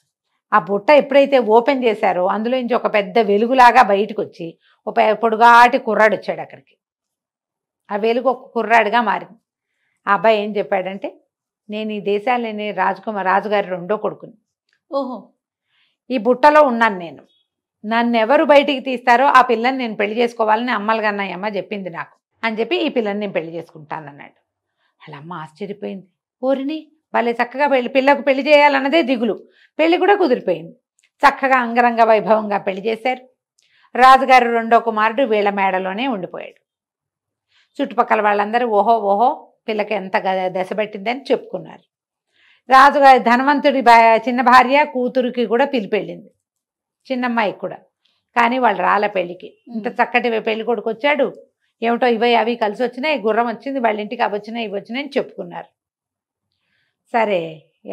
Speaker 2: ఆ బుట్ట ఎప్పుడైతే ఓపెన్ చేశారో అందులో నుంచి ఒక పెద్ద వెలుగులాగా బయటకు వచ్చి ఒక పొడుగాటి కుర్రాడు వచ్చాడు అక్కడికి. ఆ వెలుగు ఒక కుర్రాడుగా మారింది. ఆ అబ్బాయి ఏం చెప్పాడంటే, నేను ఈ దేశాలని రాజుగారి 2వ కొడుకుని,
Speaker 1: ఓహో,
Speaker 2: ఈ బుట్టలో ఉన్నాను నేను, నన్ను ఎవరు బయటికి తీస్తారో ఆ పిల్లని నేను పెళ్లి చేసుకోవాలని అమ్మలుగన్నయ్యమ్మ చెప్పింది నాకు అని చెప్పి ఈ పిల్లని నేను పెళ్లి చేసుకుంటానన్నాడు. వాళ్ళ అమ్మ ఆశ్చర్యపోయింది. ఓరిని వాళ్ళే చక్కగా పిల్లకు పెళ్లి చేయాలన్నదే దిగులు, పెళ్లి కూడా కుదిరిపోయింది. చక్కగా అంగరంగ వైభవంగా పెళ్లి చేశారు. రాజుగారు 2వ కుమారుడు వీళ్ళ మేడలోనే ఉండిపోయాడు. చుట్టుపక్కల వాళ్ళందరూ ఓహో పిల్లకి ఎంత దశ పట్టిందని చెప్పుకున్నారు. రాజుగారి ధనవంతుడి చిన్న భార్య కూతురికి కూడా పిలిపెళ్ళింది, చిన్నమ్మాయికి కూడా. కానీ వాళ్ళు రాళ్ళ పెళ్ళికి. ఇంత చక్కటి పెళ్లి కొడుకు వచ్చాడు, ఏమిటో ఇవి అవి కలిసి వచ్చినాయి, గుర్రం వచ్చింది, వాళ్ళ ఇంటికి అవి వచ్చినాయి ఇవి వచ్చినాయి అని చెప్పుకున్నారు. సరే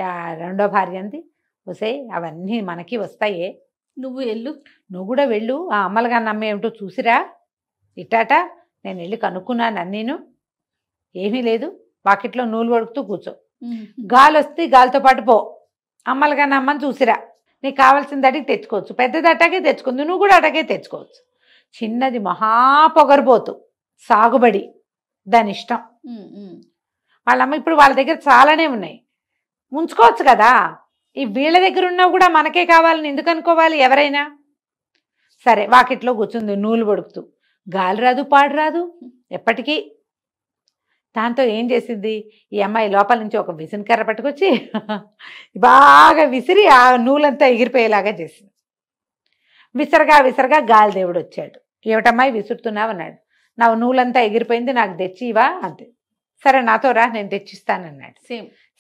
Speaker 2: 2వ భార్య అంది, వసే అవన్నీ మనకి వస్తాయే,
Speaker 1: నువ్వు వెళ్ళు,
Speaker 2: నువ్వు కూడా వెళ్ళు, ఆ అమ్మలుగా నమ్మ ఏమిటో చూసిరా, ఇట్టాట నేను వెళ్ళి కనుక్కున్నాను అన్నీను, ఏమీ లేదు, వాకిట్లో నూలు వడుకుతూ కూర్చో, గాలి వస్తే గాలితో పాటు పో, అమ్మలుగా నమ్మని చూసిరా, నీకు కావాల్సింది అడిగి తెచ్చుకోవచ్చు, పెద్దది అటాగే తెచ్చుకుంది, నువ్వు కూడా అటాగే తెచ్చుకోవచ్చు. చిన్నది మహాపొగరబోతు, సాగుబడి, దాని ఇష్టం. వాళ్ళమ్మ ఇప్పుడు వాళ్ళ దగ్గర చాలానే ఉన్నాయి, ఉంచుకోవచ్చు కదా. ఈ వీళ్ళ దగ్గర ఉన్నా కూడా మనకే కావాలని ఎందుకు అనుకోవాలి ఎవరైనా? సరే వాకిట్లో కూర్చుంది నూలు పడుకుతూ, గాలి రాదు పాడు రాదు ఎప్పటికీ. దాంతో ఏం చేసింది ఈ అమ్మాయి, లోపల నుంచి ఒక విసినకర్ర పట్టుకొచ్చి బాగా విసిరి ఆ నూలంతా ఎగిరిపోయేలాగా చేసింది. విసరగా గాలిదేవుడు వచ్చాడు. ఏమిటమ్మాయి విసురుతున్నావు అన్నాడు. నా నూలంతా ఎగిరిపోయింది, నాకు తెచ్చివా అంతే. సరే నాతో రా, నేను తెచ్చిస్తానన్నాడు.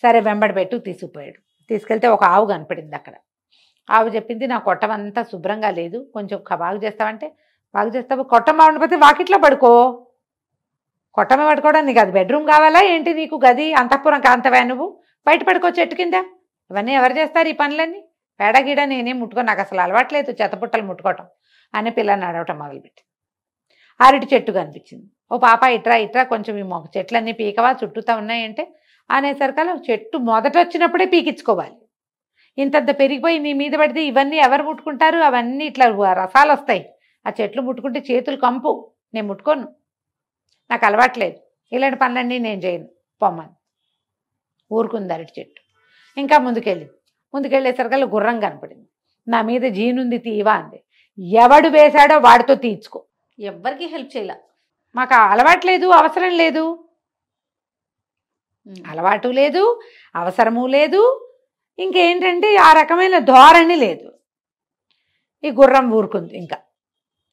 Speaker 2: సరే వెంబడి పెట్టు తీసుకుపోయాడు. తీసుకెళ్తే ఒక ఆవు కనపడింది అక్కడ. ఆవు చెప్పింది నా కొట్టమంతా శుభ్రంగా లేదు, కొంచెం బాగు చేస్తావంటే బాగు చేస్తావు. కొట్టం బాగుండిపోతే వాకిట్లో పడుకో. కొట్టమే పడుకోవడం నీకు అది బెడ్రూమ్ కావాలా ఏంటి? నీకు గది అంతఃపురం కాంతవా నువ్వు? బయట పడుకో చెట్టు కింద. ఇవన్నీ ఎవరు చేస్తారు ఈ పనులన్నీ? పేడగీడ నేనేం ముట్టుకో, నాకు అసలు అలవాట్లేదు చెత్తపుట్టలు ముట్టుకోవటం అని పిల్లని అడవటం మొదలుపెట్టి. అరటి చెట్టు కనిపించింది. ఓ పాప ఇట్రా కొంచెం ఈ మొక్క చెట్లన్నీ పీకవా, చుట్టూతా ఉన్నాయంటే అనేసరికల్లా చెట్టు మొదట వచ్చినప్పుడే పీకించుకోవాలి. ఇంతంత పెరిగిపోయి నీ మీద పడితే ఇవన్నీ ఎవరు ముట్టుకుంటారు? అవన్నీ ఇట్లా రసాలు వస్తాయి. ఆ చెట్లు ముట్టుకుంటే చేతులు కంపు, నేను ముట్టుకోను, నాకు అలవాట్లేదు, ఇలాంటి పనులన్నీ నేను చేయను పొమ్మని ఊరుకుంది అరటి చెట్టు. ఇంకా ముందుకెళ్ళేసరికల్లా గుర్రం కనపడింది. నా మీద జీనుంది తీవా అంది. ఎవడు వేశాడో వాడితో తీర్చుకో,
Speaker 1: ఎవ్వరికి హెల్ప్ చేయాల,
Speaker 2: మాకు అలవాట్లేదు, అవసరం లేదు. అలవాటు లేదు, అవసరము లేదు, ఇంకేంటంటే ఆ రకమైన ధోరణి లేదు. ఈ గుర్రం ఊరుకుంది. ఇంకా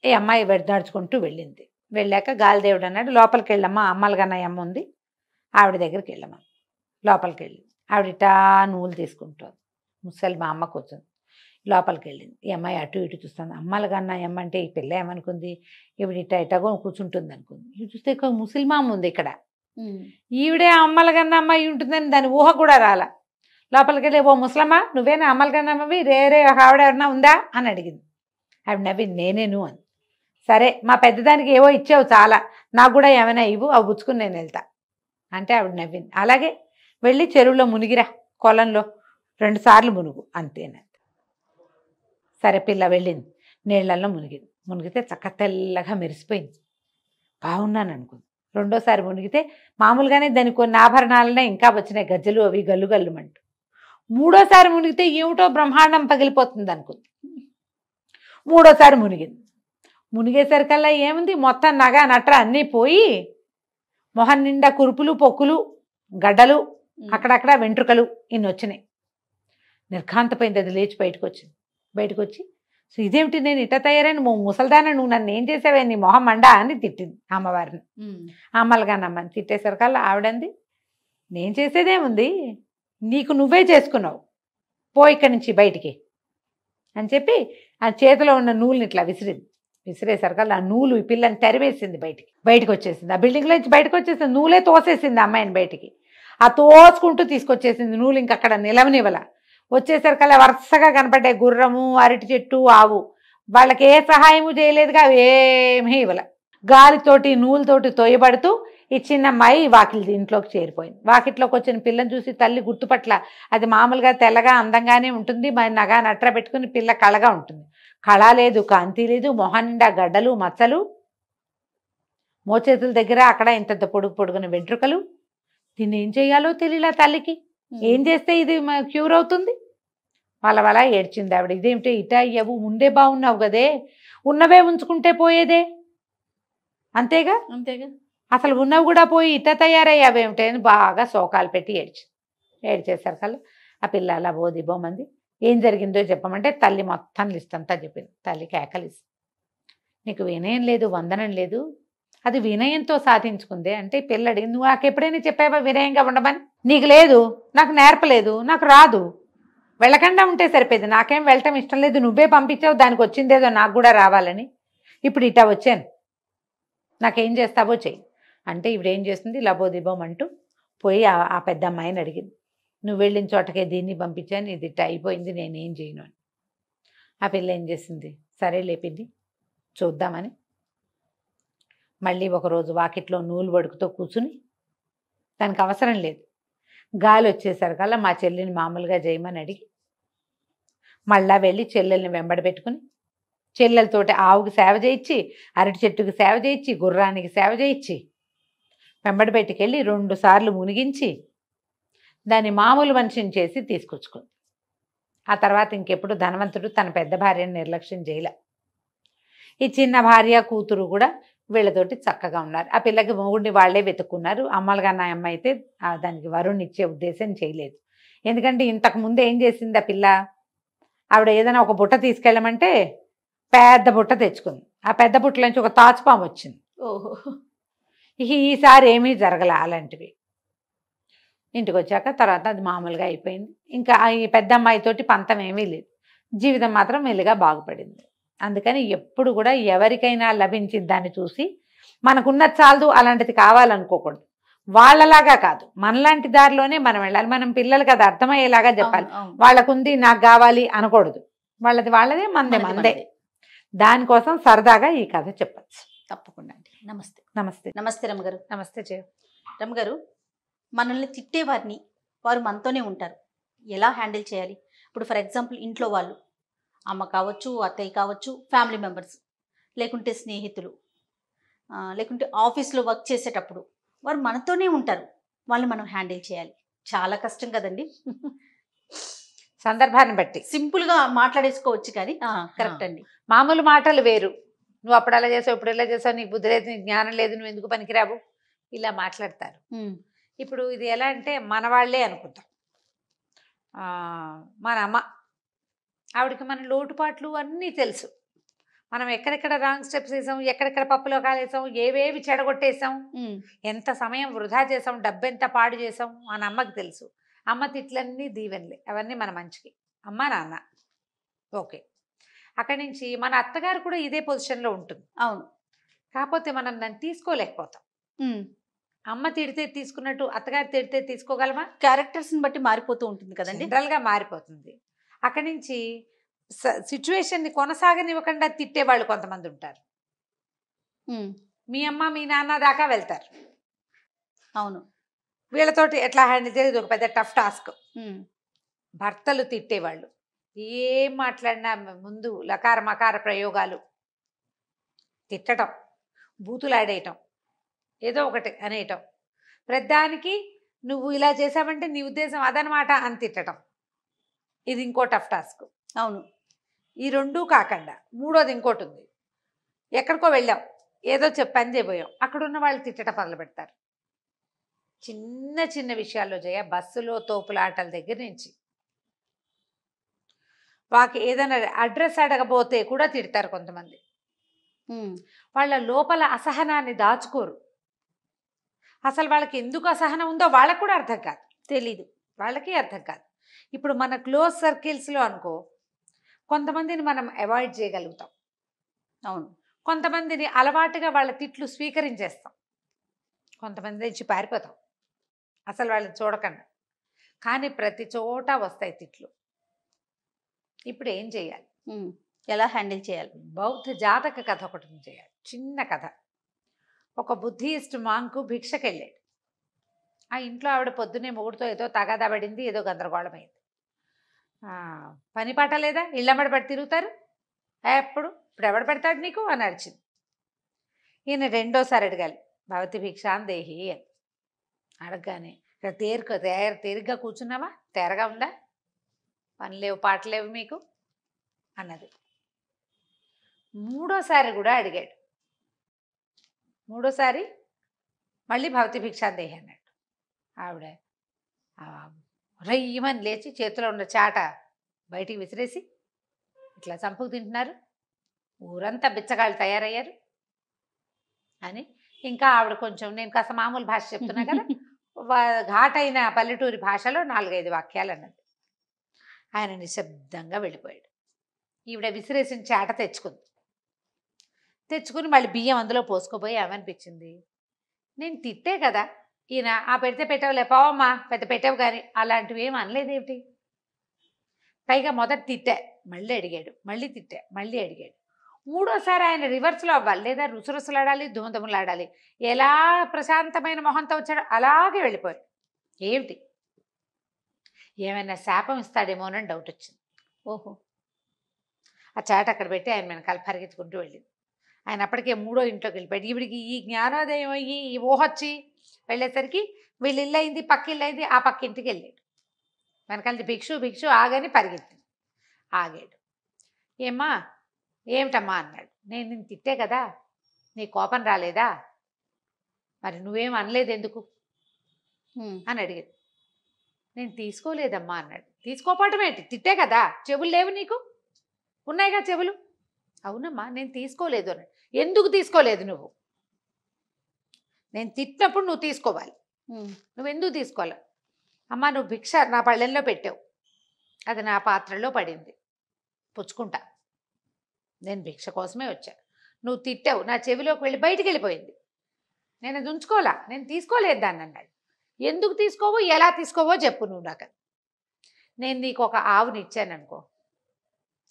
Speaker 2: ఈ అమ్మాయి నడుచుకుంటూ వెళ్ళింది. వెళ్ళాక గాలిదేవుడు అన్నాడు లోపలికి వెళ్ళమ్మా, అమ్మలగన్నయ్య అమ్మ ఉంది ఆవిడ దగ్గరికి వెళ్ళమ్మా. లోపలికి వెళ్ళింది. ఆవిడ నూలు తీసుకుంటుంది. ముసలి మా అమ్మ కూర్చుంది. లోపలికి వెళ్ళింది. ఈ అమ్మాయి అటు ఇటు చూస్తుంది. అమ్మలగన్నయ్య అమ్మ అంటే ఈ పిల్ల ఏమనుకుంది, ఈవిడ ఇటగో కూర్చుంటుంది అనుకుంది. ఇటు చూస్తే ఒక ముసలిమామ ఉంది ఇక్కడ. ఈవిడే అమ్మలగన్న అమ్మాయి ఉంటుందని దాని ఊహ కూడా రాలా. లోపలికి వెళ్ళి ఓ ముసలమ్మ నువ్వేనా అమ్మలగన్నమ్మవి, రే ఆవిడ ఎవరన్నా ఉందా అని అడిగింది. ఆవిడ నవ్వి నేనేను అని. సరే మా పెద్దదానికి ఏవో ఇచ్చావు చాలా, నాకు కూడా ఏమైనా ఇవ్వు, అవి పుచ్చుకుని నేను వెళ్తా అంటే ఆవిడ నవ్వింది. అలాగే వెళ్ళి చెరువులో మునిగిరా, కొలంలో 2 సార్లు మునుగు అంతేనంత. సరే పిల్ల వెళ్ళింది, నీళ్ళల్లో మునిగితే చక్క తెల్లగా మెరిసిపోయింది. బాగున్నాను అనుకుంది. రెండోసారి మునిగితే మామూలుగానే దానికి కొన్ని ఆభరణాలనే ఇంకా వచ్చినాయి, గజ్జలు అవి గల్లు గల్లుమంటూ. మూడోసారి మునిగితే ఏమిటో బ్రహ్మాండం పగిలిపోతుంది అనుకుంది. మూడోసారి మునిగేసరికల్లా ఏముంది, మొత్తం నగ నట్ర అన్నీ పోయి మొహం నిండా కురుపులు, పొక్కులు, గడ్డలు, అక్కడక్కడ వెంట్రుకలు ఇన్ని వచ్చినాయి. నిర్ఘాంతపోయింది. అది లేచి బయటకు వచ్చి సో ఇదేమిటి నేను ఇట్ట తయారైన ముసల్దాన, నువ్వు నన్ను ఏం చేసావే, నీ మొహం మండా అని తిట్టింది అమ్మవారిని. అమ్మలుగానమ్మని తిట్టేసరికల్లా ఆవిడంది నేను చేసేదేముంది, నీకు నువ్వే చేసుకున్నావు, పో ఇక్కడి నుంచి బయటికి అని చెప్పి ఆ చేతిలో ఉన్న నూలుని ఇట్లా విసిరేసరికల్లా ఆ నూలు ఈ పిల్లని తెరవేసింది. బయటికి వచ్చేసింది. ఆ బిల్డింగ్లో నుంచి బయటకు వచ్చేసింది. నూలే తోసేసింది అమ్మాయిని బయటికి. ఆ తోసుకుంటూ తీసుకొచ్చేసింది. నూలు ఇంకక్కడ నిలవనివ్వల. వచ్చేసరికల్లా వరుసగా కనపడ్డాయి గుర్రము, అరటి చెట్టు, ఆవు. వాళ్ళకి ఏ సహాయము చేయలేదుగా, ఏమీ ఇవ్వల. గాలితోటి నూలుతోటి తోయబడుతూ ఈ చిన్న అమ్మాయి ఇంట్లోకి చేరిపోయింది. వాకిట్లోకి వచ్చిన పిల్లని చూసి తల్లి గుర్తుపట్ల. అది మామూలుగా తెల్లగా అందంగానే ఉంటుంది, మరి నగా నట్ర పెట్టుకుని పిల్ల కళగా ఉంటుంది. కళ లేదు, కాంతి లేదు, మొహం నిండా గడ్డలు మచ్చలు, మోచేతుల దగ్గర అక్కడ ఇంత పొడుగున వెంట్రుకలు. దీన్ని ఏం చేయాలో తెలియలా తల్లికి. ఏం చేస్తే ఇది క్యూర్ అవుతుంది? వాళ్ళ ఏడ్చింది ఆవిడ. ఇదేమిటి ఇట అయ్యావు, ముందే బాగున్నావు కదే, ఉన్నవే ఉంచుకుంటే పోయేదే, అంతేగా అసలు ఉన్నవి కూడా పోయి ఇట తయారయ్యావేమిటి అని బాగా శోకాలు పెట్టి ఏడ్చేసరికల్లా ఆ పిల్ల అలా బోమంది. ఏం జరిగిందో చెప్పమంటే తల్లి మొత్తం లిస్ట్ అంతా చెప్పింది. తల్లి కేకలిసి, నీకు వినయం లేదు, వందనం లేదు, అది వినయంతో సాధించుకుందే అంటే పిల్ల అడిగింది, నువ్వు నాకు ఎప్పుడైనా చెప్పావా వినయంగా ఉండమని? నీకు లేదు, నాకు నేర్పలేదు, నాకు రాదు, వెళ్ళకుండా ఉంటే సరిపోయింది, నాకేం వెళ్ళటం ఇష్టం లేదు, నువ్వే పంపించావు, దానికి వచ్చిందేదో నాకు కూడా రావాలని, ఇప్పుడు ఇటా వచ్చాను, నాకేం చేస్తావో చెయ్యి అంటే ఇవిడేం చేస్తుంది, లబోదిబోం అంటూ పోయి ఆ పెద్ద అమ్మాయిని అడిగింది. నువ్వు వెళ్ళిన చోటకే దీన్ని పంపించాను, ఇది ఇట్ట అయిపోయింది, నేనేం చేయను అని. ఆ పిల్ల ఏం చేసింది, సరే లేపింది చూద్దామని మళ్ళీ ఒకరోజు వాకిట్లో నూలు వడుకుతో కూర్చుని, దానికి అవసరం లేదు, గాలి వచ్చేసరికల్లా మా చెల్లిని మామూలుగా చేయమని అడిగి మళ్ళా వెళ్ళి చెల్లెల్ని వెంబడి పెట్టుకుని చెల్లెలతోటి ఆవుకి సేవ చేయించి, అరటి చెట్టుకి సేవ చేయించి, గుర్రానికి సేవ చేయించి వెంబడి పెట్టుకెళ్ళి 2 సార్లు మునిగించి దాన్ని మామూలు మనిషిని చేసి తీసుకొచ్చుకుంది. ఆ తర్వాత ఇంకెప్పుడు ధనవంతుడు తన పెద్ద భార్యను నిర్లక్ష్యం చేయలే. ఈ చిన్న భార్య కూతురు కూడా వీళ్ళతోటి చక్కగా ఉన్నారు. ఆ పిల్లకి మొగుడిని వాళ్ళే వెతుక్కున్నారు. అమ్మలుగా నా అమ్మ అయితే దానికి వరుణ్ ఇచ్చే ఉద్దేశం చేయలేదు. ఎందుకంటే ఇంతకు ముందు ఏం చేసింది ఆ పిల్ల, ఆవిడ ఏదైనా ఒక బుట్ట తీసుకెళ్ళమంటే పెద్ద బుట్ట తెచ్చుకుంది. ఆ పెద్ద బుట్టలోంచి ఒక తాచుపాము వచ్చింది.
Speaker 1: ఓహో.
Speaker 2: ఈసారి ఏమీ జరగల అలాంటివి. ఇంటికి వచ్చాక తర్వాత అది మామూలుగా అయిపోయింది. ఇంకా ఈ పెద్ద అమ్మాయితోటి పంతం ఏమీ లేదు. జీవితం మాత్రం మెల్లిగా బాగుపడింది. అందుకని ఎప్పుడు కూడా ఎవరికైనా లభించిన దాన్ని చూసి మనకున్నది చాలదు అలాంటిది కావాలనుకోకూడదు. వాళ్ళలాగా కాదు, మనలాంటి దారిలోనే మనం వెళ్ళాలి. మనం పిల్లలకి అది అర్థమయ్యేలాగా చెప్పాలి. వాళ్ళకుంది నాకు కావాలి అనకూడదు. వాళ్ళది వాళ్ళదే, మనదే మనదే. దానికోసం సరదాగా ఈ కథ చెప్పచ్చు.
Speaker 1: తప్పకుండా అండి. నమస్తే.
Speaker 2: నమస్తే.
Speaker 1: నమస్తే రమ్మగారు.
Speaker 2: నమస్తే జయ.
Speaker 1: రమ్మగారు, మనల్ని తిట్టేవారిని వారు మనతోనే ఉంటారు, ఎలా హ్యాండిల్ చేయాలి? ఇప్పుడు ఫర్ ఎగ్జాంపుల్ ఇంట్లో వాళ్ళు, అమ్మ కావచ్చు, అత్తయ్య కావచ్చు, ఫ్యామిలీ మెంబర్స్, లేకుంటే స్నేహితులు, లేకుంటే ఆఫీస్లో వర్క్ చేసేటప్పుడు వారు మనతోనే ఉంటారు, వాళ్ళని మనం హ్యాండిల్ చేయాలి. చాలా కష్టం కదండి.
Speaker 2: సందర్భాన్ని బట్టి
Speaker 1: సింపుల్గా మాట్లాడేసుకోవచ్చు కానీ కరెక్ట్ అండి.
Speaker 2: మామూలు మాటలు వేరు. నువ్వు అప్పుడు అలా చేసావు, ఇప్పుడు ఇలా చేసావు, నీకు బుద్ధి లేదు, నీకు జ్ఞానం లేదు, నువ్వు ఎందుకు పనికిరావు, ఇలా మాట్లాడతారు. ఇప్పుడు ఇది ఎలా అంటే మన వాళ్ళే అనుకుంటాం. మన అమ్మ, ఆవిడకి మన లోటుపాట్లు అన్నీ తెలుసు. మనం ఎక్కడెక్కడ రాంగ్ స్టెప్స్ వేసాం, ఎక్కడెక్కడ పప్పులో కాలేసాం, ఏవేవి చెడగొట్టేసాం, ఎంత సమయం వృధా చేసాం, డబ్బు ఎంత పాడు చేసాం మన అమ్మకి తెలుసు. అమ్మ తిట్లన్నీ దీవెనలే, అవన్నీ మన మంచికి. అమ్మ నాన్న ఓకే. అక్కడి నుంచి మన అత్తగారు కూడా ఇదే పొజిషన్లో ఉంటుంది.
Speaker 1: అవును.
Speaker 2: కాకపోతే మనం దాన్ని తీసుకోలేకపోతాం. అమ్మ తిడితే తీసుకున్నట్టు అత్తగారు తిడితే తీసుకోగలమా?
Speaker 1: క్యారెక్టర్స్ని బట్టి మారిపోతూ ఉంటుంది కదండి.
Speaker 2: జనరల్గా మారిపోతుంది. అక్కడి నుంచి సిచ్యువేషన్ని కొనసాగనివ్వకుండా తిట్టేవాళ్ళు కొంతమంది ఉంటారు. మీ అమ్మ మీ నాన్న దాకా వెళ్తారు.
Speaker 1: అవును.
Speaker 2: వీళ్ళతోటి ఎట్లా హ్యాండిల్ చేసేది ఒక పెద్ద టఫ్ టాస్క్. భర్తలు తిట్టేవాళ్ళు ఏం మాట్లాడినా ముందు లకార మకార ప్రయోగాలు, తిట్టడం, బూతులాడేయటం, ఏదో ఒకటి అనేయటం, ప్రతిదానికి నువ్వు ఇలా చేసావంటే నీ ఉద్దేశం అదనమాట అని తిట్టడం. ఇది ఇంకో టఫ్ టాస్క్.
Speaker 1: అవును.
Speaker 2: ఈ రెండూ కాకుండా మూడోది ఇంకోటి ఉంది. ఎక్కడికో వెళ్ళాం, ఏదో పని చేయబోయాం, అక్కడున్న వాళ్ళు తిట్టడం మొదలు పెడతారు. చిన్న చిన్న విషయాల్లో జయ, బస్సులో తోపులాటల దగ్గర నుంచి వాకి ఏదైనా అడ్రస్ అడగబోతే కూడా తిడతారు కొంతమంది. వాళ్ళ లోపల అసహనాన్ని దాచుకోరు. అసలు వాళ్ళకి ఎందుకు అసహనం ఉందో వాళ్ళకు కూడా అర్థం కాదు, తెలీదు, వాళ్ళకి అర్థం కాదు. ఇప్పుడు మన క్లోజ్ సర్కిల్స్లో అనుకో, కొంతమందిని మనం అవాయిడ్ చేయగలుగుతాం.
Speaker 1: అవును.
Speaker 2: కొంతమందిని అలవాటుగా వాళ్ళ తిట్లు స్వీకరించేస్తాం, కొంతమంది నుంచి పారిపోతాం అసలు వాళ్ళని చూడకుండా. కానీ ప్రతి చోట వస్తాయి తిట్లు. ఇప్పుడు ఏం చేయాలి,
Speaker 1: ఎలా హ్యాండిల్ చేయాలి?
Speaker 2: బౌద్ధ జాతక కథ ఒకటి చేయాలి. చిన్న కథ. ఒక బుద్ధిస్ట్ మాంకు భిక్షకెళ్ళాడు. ఆ ఇంట్లో ఆవిడ పొద్దునే మొగుడుతో ఏదో తగాదా పడింది, ఏదో గందరగోళమైంది. పని పాట లేదా, ఇళ్ళమ్మడి పడి తిరుగుతారు ఎప్పుడు, ఇప్పుడు ఎవడు పెడతాడు నీకు అని అరిచింది. ఈయన రెండోసారి అడగాలి, భవతి భిక్షాన్ దేహి అని. అడగగానే తేలిగ్గా కూర్చున్నావా, తేరగా ఉందా, పని లేవు పాట లేవు మీకు అన్నది. మూడోసారి కూడా అడిగాడు. మూడోసారి మళ్ళీ భవతి భిక్షాన్ దేహి అన్నాడు. ఆవిడ రయ్యమని లేచి చేతిలో ఉన్న చాట బయటికి విసిరేసి, ఇట్లా చంపుకు తింటున్నారు, ఊరంతా బిచ్చగాళ్ళు తయారయ్యారు అని. ఇంకా ఆవిడ కొంచెం, నేను కాస్త మామూలు భాష చెప్తున్నా కదా, ఘాటైన పల్లెటూరి భాషలో 4-5 వాక్యాలు అన్నది. ఆయన నిశ్శబ్దంగా వెళ్ళిపోయాడు. ఈవిడ విసిరేసిన చాట తెచ్చుకుని మళ్ళీ బియ్యం అందులో పోసుకోపోయి ఏమనిపించింది, నేను తిట్టే కదా ఈయన, పెడితే పెట్టవులే పోవమ్మా, పెద్ద పెట్టావు కానీ, అలాంటివి ఏమి అనలేదేమిటి. పైగా మొదట తిట్టా, మళ్ళీ అడిగాడు, మళ్ళీ తిట్టా, మళ్ళీ అడిగాడు. మూడోసారి ఆయన రివర్స్లో అవ్వాలి, లేదా రుసరుసలాడాలి, దుమదుమలాడాలి. ఎలా ప్రశాంతమైన మొహంతో వచ్చాడో అలాగే వెళ్ళిపోయాడు. ఏమిటి, ఏమైనా శాపం ఇస్తాడేమోనని డౌట్ వచ్చింది. ఓహో. ఆ చాట అక్కడ పెట్టి ఆయన వెనకాల పరిగెత్తుకుంటూ వెళ్ళింది. ఆయన అప్పటికే మూడో ఇంట్లోకి వెళ్ళిపోయాడు. ఈవిడికి ఈ జ్ఞానోదయం అయ్యి ఈ ఊహొచ్చి వెళ్ళేసరికి వీళ్ళు ఇల్లు అయింది, పక్క ఇల్లు అయింది, ఆ పక్క ఇంటికి వెళ్ళాడు. వెనకాల భిక్షు ఆగని పరిగెత్తింది. ఆగాడు. ఏమ్మా ఏమిటమ్మా అన్నాడు. నేను నిన్ను తిట్టే కదా, నీ కోపం రాలేదా, మరి నువ్వేం అనలేదు ఎందుకు అని అడిగింది. నేను తీసుకోలేదమ్మా అన్నాడు. తీసుకోపోవటం ఏంటి, తిట్టే కదా, చెవులు లేవు నీకు, ఉన్నాయిగా చెవులు. అవునమ్మా నేను తీసుకోలేదు అన్నాడు. ఎందుకు తీసుకోలేదు నువ్వు, నేను తిట్టినప్పుడు నువ్వు తీసుకోవాలి, నువ్వెందుకు తీసుకోవాలి. అమ్మ నువ్వు భిక్ష నా పళ్ళెంలో పెట్టావు, అది నా పాత్రలో పడింది, పుచ్చుకుంటా, నేను భిక్ష కోసమే వచ్చా, నువ్వు తిట్టావు, నా చెవిలోకి వెళ్ళి బయటికి వెళ్ళిపోయింది, నేను అది ఉంచుకోవాలా, నేను తీసుకోలేదు దాన్ని అన్నాడు. ఎందుకు తీసుకోవో ఎలా తీసుకోవో చెప్పు నువ్వు నాకు. నేను నీకు ఒక ఆవుని ఇచ్చాను అనుకో,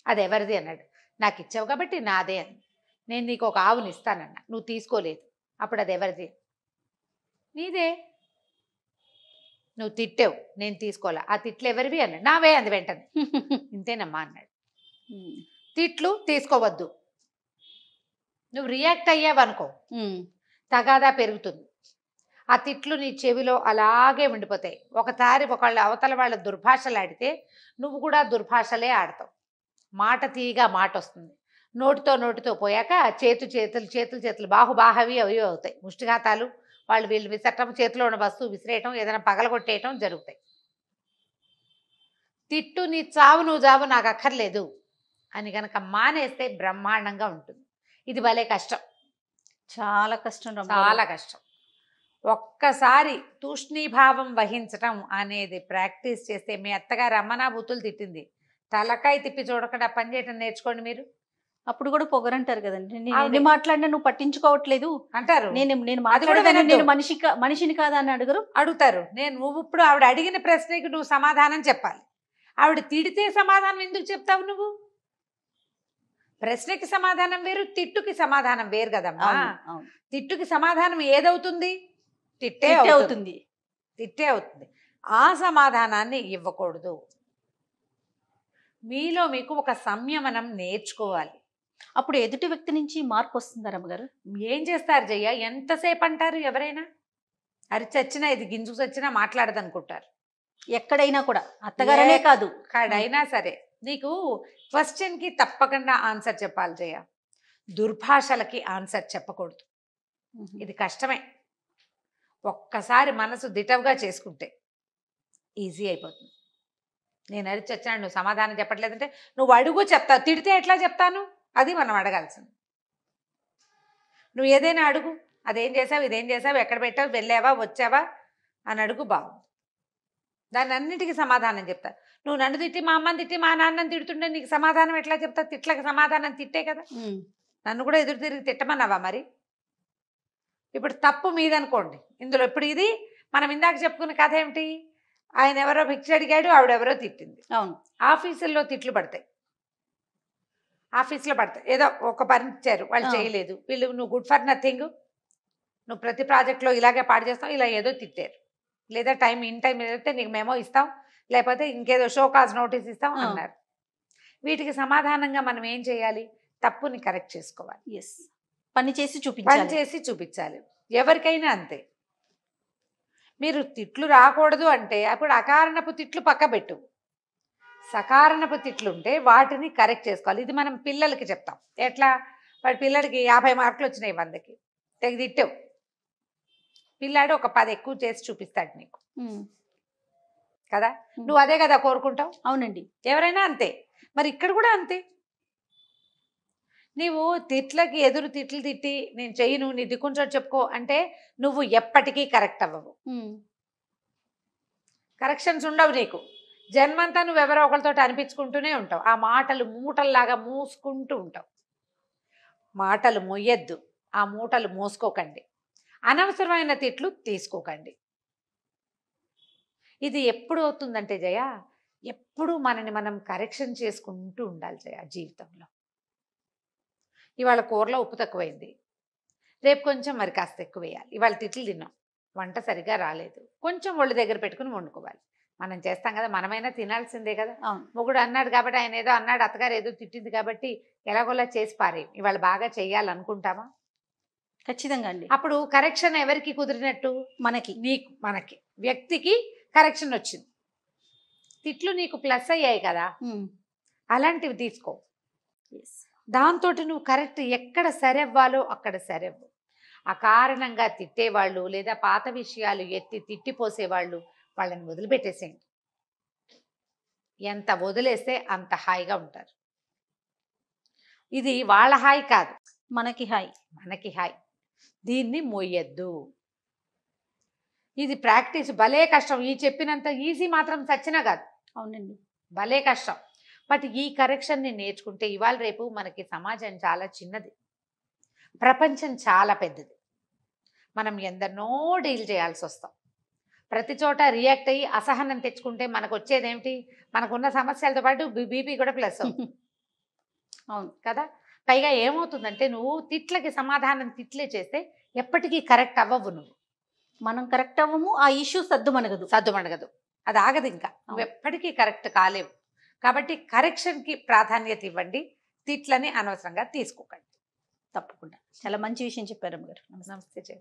Speaker 2: అది ఎవరిది అన్నాడు. నాకు ఇచ్చావు కాబట్టి నాదే అని. నేను నీకు ఒక ఆవుని ఇస్తానన్నా, నువ్వు తీసుకోలేదు, అప్పుడు అది ఎవరిది, నీదే, నువ్వు తిట్టావు, నేను తీసుకోవాలా, ఆ తిట్లు ఎవరివి అన్నాడు. నావే అంది వెంటనే. ఇంతేనమ్మా అన్నాడు. తిట్లు తీసుకోవద్దు, నువ్వు రియాక్ట్ అయ్యావనుకో తగాదా పెరుగుతుంది, ఆ తిట్లు నీ చెవిలో అలాగే ఉండిపోతాయి. ఒకసారి ఒకళ్ళు అవతల వాళ్ళ దుర్భాషలు ఆడితే నువ్వు కూడా దుర్భాషలే ఆడతావు. మాట తీయగా మాట వస్తుంది, నోటితో పోయాక చేతులు బాహుబాహవి అవి అవుతాయి, ముష్టిఘాతాలు, వాళ్ళు వీళ్ళు విసరటం, చేతిలో ఉన్న వస్తువు విసిరేయటం, ఏదైనా పగలగొట్టేయటం జరుగుతాయి. తిట్టు నీ చావు నువ్వు చావు నాకు అక్కర్లేదు అని కనుక మానేస్తే బ్రహ్మాండంగా ఉంటుంది. ఇది భలే కష్టం,
Speaker 1: చాలా కష్టం,
Speaker 2: చాలా కష్టం. ఒక్కసారి తూష్ణీభావం వహించటం అనేది ప్రాక్టీస్ చేస్తే, మీ అత్తగారు అమ్మనా బూతులు తిట్టింది, తలకాయ తిప్పి చూడకుండా పని చేయటం నేర్చుకోండి మీరు.
Speaker 1: అప్పుడు కూడా పొగరంటారు కదండి, నేను ఎన్ని మాట్లాడినా నువ్వు పట్టించుకోవట్లేదు
Speaker 2: అంటారు.
Speaker 1: నేను మాట్లాడేదాన్ని, నేను మనిషిని కాదా అని అడుగుతారు.
Speaker 2: నువ్వు ఇప్పుడు ఆవిడ అడిగిన ప్రశ్నకి నువ్వు సమాధానం చెప్పాలి. ఆవిడ తిడితే సమాధానం ఎందుకు చెప్తావు నువ్వు? ప్రశ్నకి సమాధానం వేరు, తిట్టుకి సమాధానం వేరు కదమ్మా. తిట్టుకి సమాధానం ఏదవుతుంది, తిట్టే అవుతుంది. ఆ సమాధానాన్ని ఇవ్వకూడదు. మీలో మీకు ఒక సంయమనం నేర్చుకోవాలి.
Speaker 1: అప్పుడు ఎదుటి వ్యక్తి నుంచి మార్పు వస్తుందా రమ్మగారు?
Speaker 2: ఏం చేస్తారు జయ్య, ఎంతసేపు అంటారు ఎవరైనా, అరి చచ్చినా ఇది గింజు చచ్చినా మాట్లాడదనుకుంటారు.
Speaker 1: ఎక్కడైనా కూడా, అత్తగారనే కాదు,
Speaker 2: ఎక్కడైనా సరే నీకు క్వశ్చన్కి తప్పకుండా ఆన్సర్ చెప్పాలి జయ, దుర్భాషలకి ఆన్సర్ చెప్పకూడదు. ఇది కష్టమే. ఒక్కసారి మనసు దిటవుగా చేసుకుంటే ఈజీ అయిపోతుంది. నేను అరిచి వచ్చాను, నువ్వు సమాధానం చెప్పట్లేదంటే నువ్వు అడుగు చెప్తావు, తిడితే ఎట్లా చెప్తాను, అది మనం అడగాల్సింది. నువ్వు ఏదైనా అడుగు, అదేం చేసావు, ఇదేం చేసావు, ఎక్కడ పెట్టావు, వెళ్ళావా వచ్చావా అని అడుగు, బాగుంది. దాన్ని అన్నిటికీ సమాధానం చెప్తా. నువ్వు నన్ను తిట్టి, మా అమ్మని తిట్టి, మా నాన్నని తిడుతుంటే నీకు సమాధానం ఎట్లా చెప్తా? తిట్లకి సమాధానం తిట్టే కదా. నన్ను కూడా ఎదురు తిరిగి తిట్టమన్నావా మరి? ఇప్పుడు తప్పు మీదనుకోండి ఇందులో. ఇప్పుడు ఇది మనం ఇందాక చెప్పుకున్న కథ ఏమిటి, ఆయన ఎవరో భిక్ష అడిగాడు, ఆవిడెవరో తిట్టింది.
Speaker 1: అవును,
Speaker 2: ఆఫీసుల్లో తిట్లు పడతాయి, ఆఫీస్లో పడతాయి. ఏదో ఒక పని ఇచ్చారు, వాళ్ళు చేయలేదు, వీళ్ళు నువ్వు గుడ్ ఫర్ నథింగ్, నువ్వు ప్రతి ప్రాజెక్ట్లో ఇలాగే పాడు చేస్తావు, ఇలా ఏదో తిట్టారు. లేదా ఇన్ టైం ఏదైతే నీకు మెమో ఇస్తాం, లేకపోతే ఇంకేదో షో కాజ్ నోటీస్ ఇస్తాం అన్నారు. వీటికి సమాధానంగా మనం ఏం చేయాలి? తప్పుని కరెక్ట్ చేసుకోవాలి.
Speaker 1: పని చేసి
Speaker 2: చూపించాలి. ఎవరికైనా అంతే. మీరు తిట్లు రాకూడదు అంటే అప్పుడు అకారణపు తిట్లు పక్క పెట్టు, సకారణపు తిట్లు ఉంటే వాటిని కరెక్ట్ చేసుకోవాలి. ఇది మనం పిల్లలకి చెప్తాం. ఎట్లా? వాడి పిల్లడికి 50 మార్కులు వచ్చినాయి 100కి, తెగ తిట్టావు, పిల్లాడు ఒక 10 ఎక్కువ చేసి చూపిస్తాడు నీకు కదా, నువ్వు అదే కదా కోరుకుంటావు.
Speaker 1: అవునండి,
Speaker 2: ఎవరైనా అంతే. మరి ఇక్కడ కూడా అంతే. నీవు తిట్లకి ఎదురు తిట్లు తిట్టి నేను చెయ్యను, నీ దిక్కుంచో చెప్పుకో అంటే నువ్వు ఎప్పటికీ కరెక్ట్ అవ్వవు. కరెక్షన్స్ ఉండవు నీకు. జన్మంతా నువ్వు ఎవరో ఒకరితో అనిపించుకుంటూనే ఉంటావు. ఆ మాటలు మూటల్లాగా మూసుకుంటూ ఉంటావు. మాటలు మొయ్యద్దు, ఆ మూటలు మోసుకోకండి, అనవసరమైన తిట్లు తీసుకోకండి. ఇది ఎప్పుడు అవుతుందంటే జయ, ఎప్పుడు మనని మనం కరెక్షన్ చేసుకుంటూ ఉండాలి జయ జీవితంలో. ఇవాళ కూరలో ఉప్పు తక్కువైంది, రేపు కొంచెం మరి కాస్త ఎక్కువ వేయాలి. ఇవాళ తిట్లు తిన్నాం, వంట సరిగా రాలేదు, కొంచెం ఒళ్ళు దగ్గర పెట్టుకుని వండుకోవాలి. మనం చేస్తాం కదా, మనమైనా తినాల్సిందే కదా. మొగుడు అన్నాడు కాబట్టి, ఆయన ఏదో అన్నాడు, అత్తగారు ఏదో తిట్టింది కాబట్టి ఎలాగోలా చేసి పారేయం. ఇవాళ బాగా చేయాలనుకుంటామా?
Speaker 1: ఖచ్చితంగా అండి.
Speaker 2: అప్పుడు కరెక్షన్ ఎవరికి కుదిరినట్టు?
Speaker 1: మనకి.
Speaker 2: నీకు, మనకి, వ్యక్తికి కరెక్షన్ వచ్చింది. తిట్లు నీకు ప్లస్ అయ్యాయి కదా, అలాంటివి తీసుకో. దాంతో నువ్వు కరెక్ట్ ఎక్కడ సరవ్వాలో అక్కడ సరవ్వు. అకారణంగా తిట్టేవాళ్ళు లేదా పాత విషయాలు ఎత్తి తిట్టిపోసేవాళ్ళు, వాళ్ళని వదిలిపెట్టేసేయండి. ఎంత వదిలేస్తే అంత హాయిగా ఉంటారు. ఇది వాళ్ళ హాయి కాదు,
Speaker 1: మనకి హాయ్.
Speaker 2: మనకి హాయి. దీన్ని మోయద్దు. ఇది ప్రాక్టీస్ భలే కష్టం. ఈ చెప్పినంత ఈజీ మాత్రం సచ్చినా కాదు.
Speaker 1: అవునండి.
Speaker 2: భలే కష్టం. బట్ ఈ కరెక్షన్ని నేర్చుకుంటే ఇవాళ రేపు మనకి సమాజం చాలా చిన్నది, ప్రపంచం చాలా పెద్దది. మనం ఎందరినో డీల్ చేయాల్సి వస్తాం. ప్రతి చోట రియాక్ట్ అయ్యి అసహనం తెచ్చుకుంటే మనకు వచ్చేది ఏమిటి? మనకున్న సమస్యలతో పాటు బీపీ కూడా ప్లస్ అవుతుంది.
Speaker 1: అవును
Speaker 2: కదా. పైగా ఏమవుతుందంటే నువ్వు తిట్లకి సమాధానం తిట్లే చేస్తే ఎప్పటికీ కరెక్ట్ అవ్వవు.
Speaker 1: మనం కరెక్ట్ అవ్వము, ఆ ఇష్యూ సద్దుమణగదు.
Speaker 2: అది ఆగదు. ఇంకా నువ్వు ఎప్పటికీ కరెక్ట్ కాలేవు. కాబట్టి కరెక్షన్కి ప్రాధాన్యత ఇవ్వండి, తిట్లని అనవసరంగా తీసుకోకండి.
Speaker 1: తప్పకుండా చాలా మంచి విషయం చెప్పారు అమ్మగారు.
Speaker 2: నమస్తే.